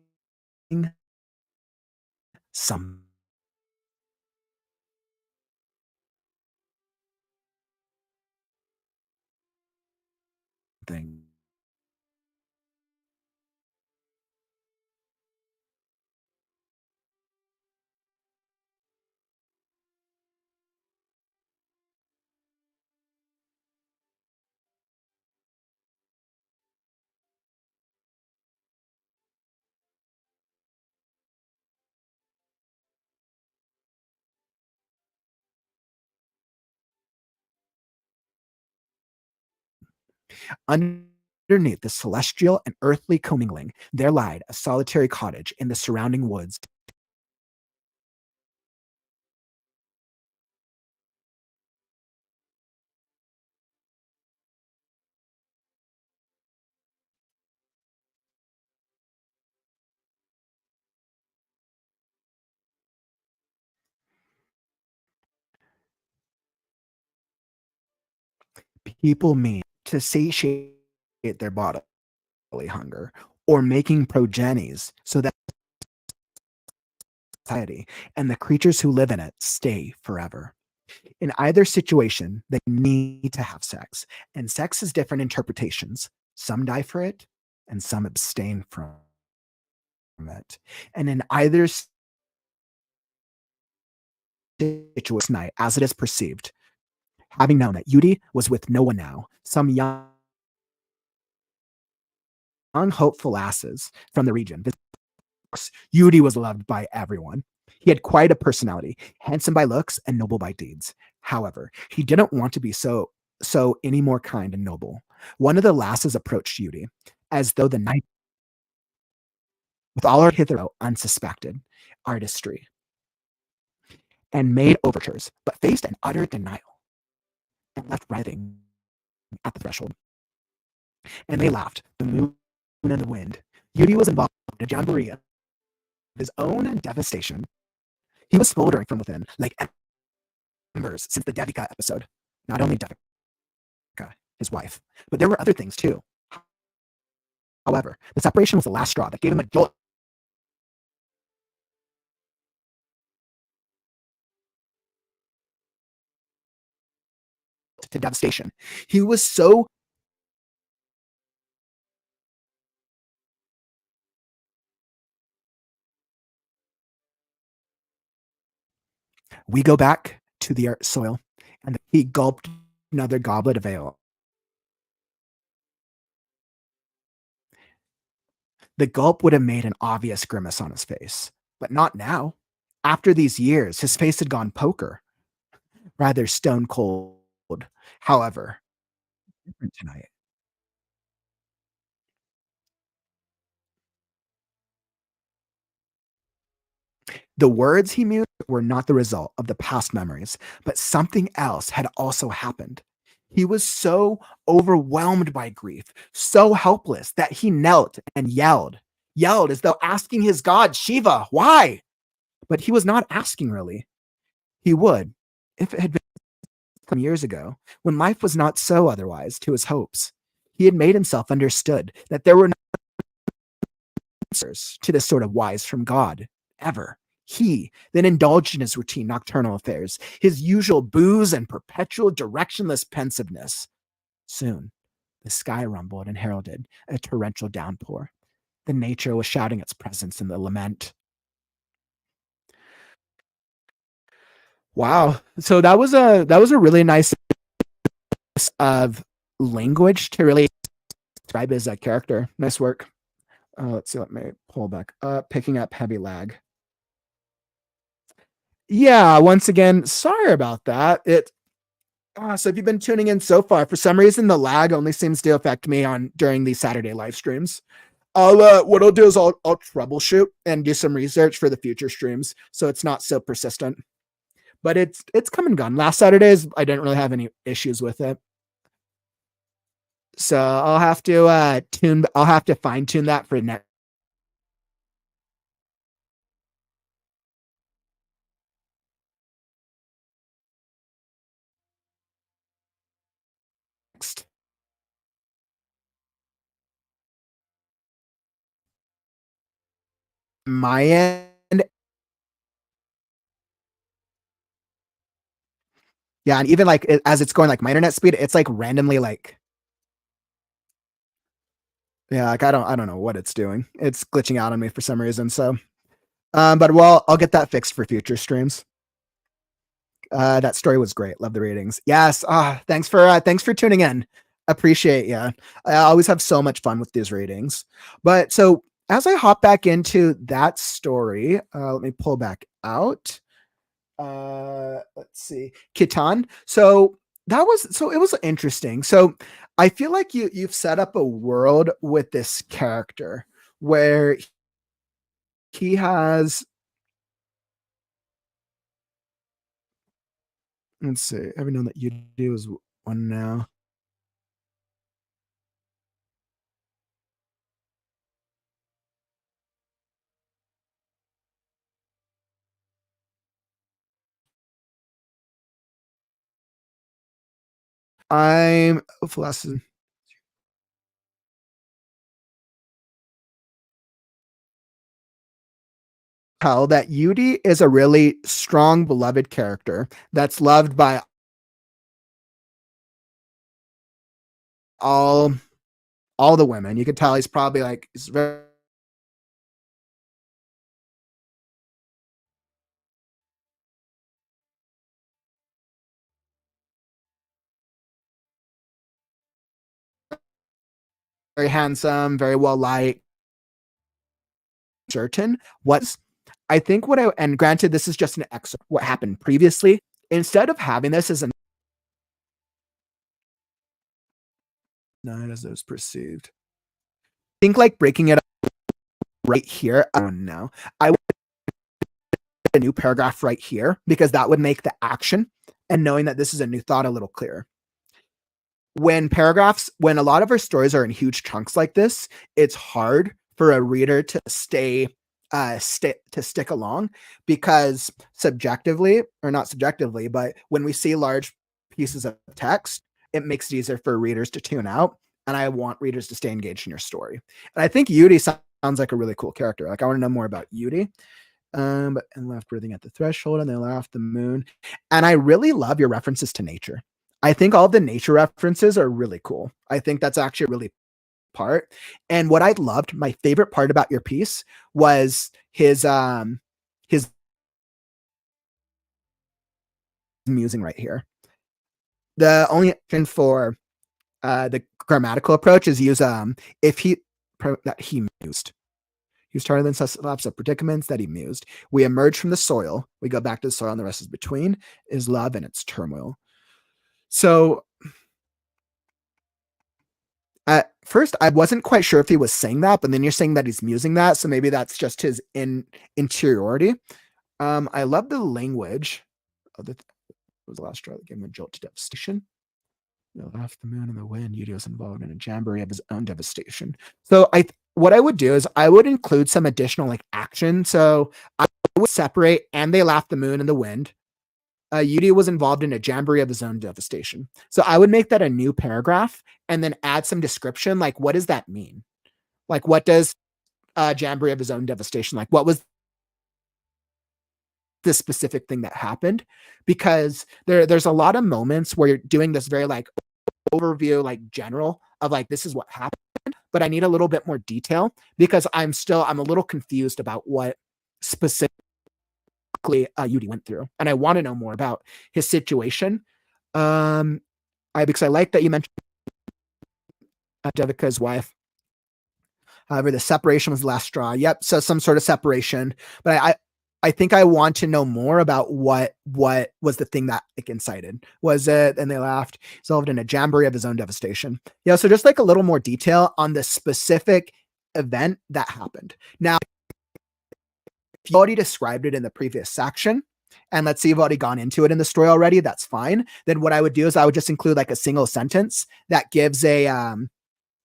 something. Underneath the celestial and earthly commingling, there lied a solitary cottage in the surrounding woods. People mean to satiate their bodily hunger or making progenies so that society and the creatures who live in it stay forever. In either situation, they need to have sex, and sex has different interpretations. Some die for it, and some abstain from it. And in either situation, night, as it is perceived, having known that Yudi was with no one now, some young, hopeful asses from the region. Yudi was loved by everyone. He had quite a personality, handsome by looks and noble by deeds. However, he didn't want to be so any more kind and noble. One of the lasses approached Yudi, as though the night, with all her hitherto unsuspected artistry, and made overtures, but faced an utter denial and left writhing at the threshold. And they laughed, the moon and the wind. Yudi was involved in a jamboree of his own devastation. He was smoldering from within, like embers since the Devika episode. Not only Devika, his wife, but there were other things too. However, the separation was the last straw that gave him a jolt to devastation. He was so. We go back to the soil, and he gulped another goblet of ale. The gulp would have made an obvious grimace on his face, but not now. After these years, his face had gone poker, rather stone cold. However, different tonight. The words he mused were not the result of the past memories, but something else had also happened. He was so overwhelmed by grief, so helpless that he knelt and yelled as though asking his god, Shiva, why? But he was not asking really. He would, if it had been some years ago, when life was not so otherwise to his hopes. He had made himself understood that there were no answers to this sort of wise from God, ever. He then indulged in his routine nocturnal affairs, his usual booze and perpetual directionless pensiveness. Soon, the sky rumbled and heralded a torrential downpour. The nature was shouting its presence in the lament. Wow. So that was a really nice of language to really describe his character. Nice work. Let's see. Let me pull back up. Picking up heavy lag. Yeah. Once again, sorry about that. So if you've been tuning in so far, for some reason the lag only seems to affect me on during these Saturday live streams. What I'll do is I'll troubleshoot and do some research for the future streams, so it's not so persistent. But it's come and gone. Last Saturdays I didn't really have any issues with it, so I'll have to I'll have to fine tune that for next. my end. Yeah, and even like as it's going like my internet speed, it's like randomly like, yeah, like I don't know what it's doing. It's glitching out on me for some reason. So, but well, I'll get that fixed for future streams. That story was great. Love the ratings. Yes. Thanks for tuning in. Appreciate you. I always have so much fun with these ratings. But so as I hop back into that story, let me pull back out. Let's see, Ketan. So it was interesting. So I feel like you've set up a world with this character where he has, let's see, every known that you do is one now. I'm philosophy. Tell that Yudi is a really strong, beloved character that's loved by all all the women. You could tell he's probably like he's very very handsome, very well liked. Certain what's I think what I and granted this is just an excerpt what happened previously. Instead of having this as a not as it was perceived, I think like breaking it up right here. I don't know. I would a new paragraph right here because that would make the action and knowing that this is a new thought a little clearer. When a lot of our stories are in huge chunks like this, it's hard for a reader to stick along because subjectively, or not subjectively, but when we see large pieces of text, it makes it easier for readers to tune out. And I want readers to stay engaged in your story. And I think Yudi sounds like a really cool character. Like I want to know more about Yudi. And left breathing at the threshold, and they laughed the moon. And I really love your references to nature. I think all the nature references are really cool. I think that's actually a really part. And what I loved, my favorite part about your piece was his musing right here. The only option for the grammatical approach is use if he that he mused. He started in such lots of predicaments that he mused. We emerge from the soil. We go back to the soil, and the rest is between is love and its turmoil. So at first, I wasn't quite sure if he was saying that, but then you're saying that he's musing that, so maybe that's just his interiority. I love the language. Oh, that was the last straw that gave him a jolt to devastation. The laugh, the moon, and the wind. Yudi was involved in a jamboree of his own devastation. So what I would do is I would include some additional like action. So I would separate, and they laughed, the moon and the wind. Yudi was involved in a jamboree of his own devastation. So I would make that a new paragraph and then add some description. Like, what does that mean? Like, what does jamboree of his own devastation? Like, what was the specific thing that happened? Because there's a lot of moments where you're doing this very like overview, like general of like, this is what happened, but I need a little bit more detail because I'm a little confused about what specifically Yudi went through. And I want to know more about his situation. Because I like that you mentioned Devika's wife. However, the separation was the last straw. Yep. So some sort of separation, but I think I want to know more about what was the thing that like incited. Was it, and they laughed, solved in a jamboree of his own devastation. Yeah. So just like a little more detail on the specific event that happened. Now, if you already described it in the previous section, and let's say you've already gone into it in the story already, that's fine. Then what I would do is I would just include like a single sentence that gives a,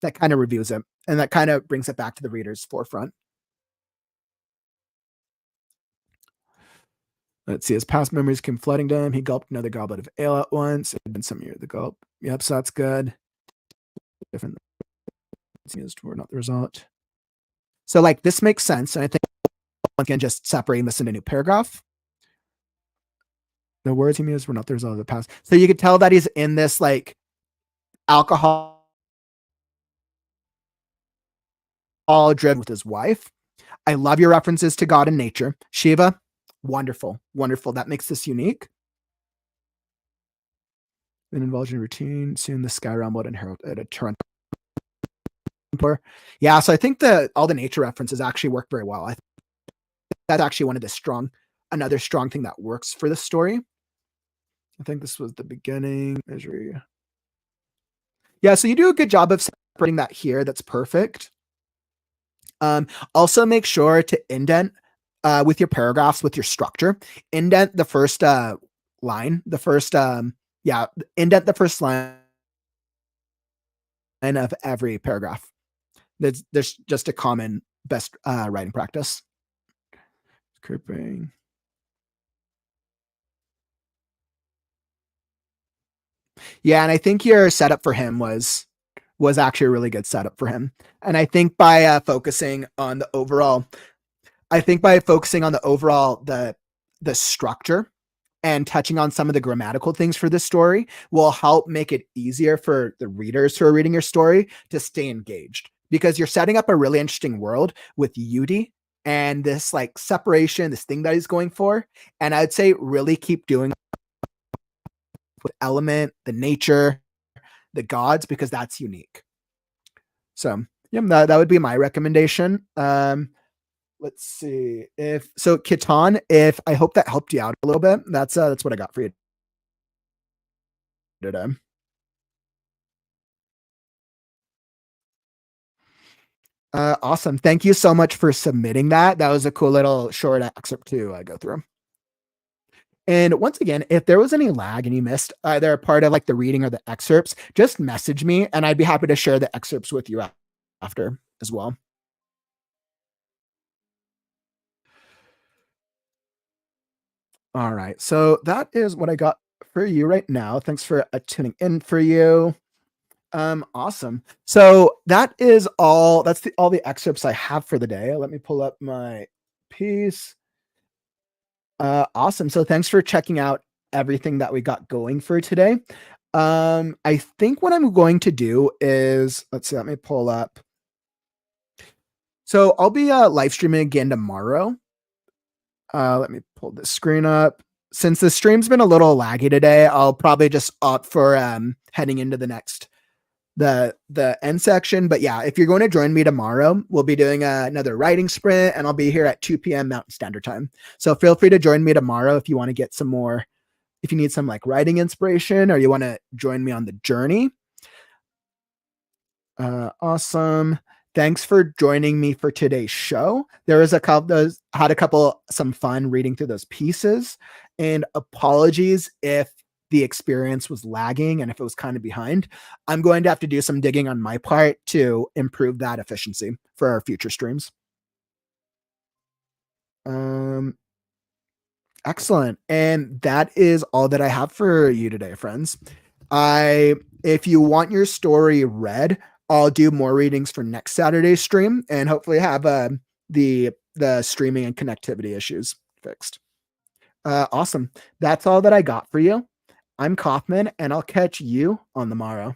that kind of reviews it and that kind of brings it back to the reader's forefront. Let's see, his past memories came flooding to him. He gulped another goblet of ale at once. It had been some year the gulp. Yep, so that's good. Different used were not the result. So like this makes sense. And I think again, just separating this into a new paragraph. The words he used were not the result of the past. So you could tell that he's in this like alcohol driven with his wife. I love your references to God and nature. Shiva, wonderful, wonderful. That makes this unique. Been involved in routine. Soon the sky rumbled and herald at a Toronto. Yeah, so I think that all the nature references actually work very well. I think that's actually another strong thing that works for the story. I think this was the beginning. Yeah, so you do a good job of separating that here. That's perfect. Also make sure to indent with your paragraphs, with your structure. Indent the first line, indent the first line of every paragraph. There's just a common best writing practice. Scripting. Yeah, and I think your setup for him was actually a really good setup for him. And I think by focusing on the overall, the structure and touching on some of the grammatical things for this story will help make it easier for the readers who are reading your story to stay engaged, because you're setting up a really interesting world with Yudi and this like separation, this thing that he's going for. And I'd say really keep doing with element, the nature, the gods, because that's unique. So yeah, that would be my recommendation. Let's see Ketan, if I hope that helped you out a little bit. That's what I got for you today. Awesome. Thank you so much for submitting that. That was a cool little short excerpt to go through. And once again, if there was any lag and you missed either a part of like the reading or the excerpts, just message me and I'd be happy to share the excerpts with you after as well. All right. So that is what I got for you right now. Thanks for tuning in for you. Awesome. So that is all. That's all the excerpts I have for the day. Let me pull up my piece. Awesome. So thanks for checking out everything that we got going for today. I think what I'm going to do is, let's see, let me pull up. So I'll be live streaming again tomorrow. Let me pull the screen up. Since the stream's been a little laggy today, I'll probably just opt for heading into the next the end section. But yeah, if you're going to join me tomorrow, we'll be doing another writing sprint, and I'll be here at 2 p.m. Mountain Standard Time. So feel free to join me tomorrow if you want to get some more, if you need some like writing inspiration, or you want to join me on the journey. Awesome. Thanks for joining me for today's show. There was some fun reading through those pieces, and apologies if the experience was lagging and if it was kind of behind. I'm going to have to do some digging on my part to improve that efficiency for our future streams. Excellent. And that is all that I have for you today, friends. If you want your story read, I'll do more readings for next Saturday's stream and hopefully have the streaming and connectivity issues fixed. Awesome. That's all that I got for you. I'm Kauffman, and I'll catch you on the morrow.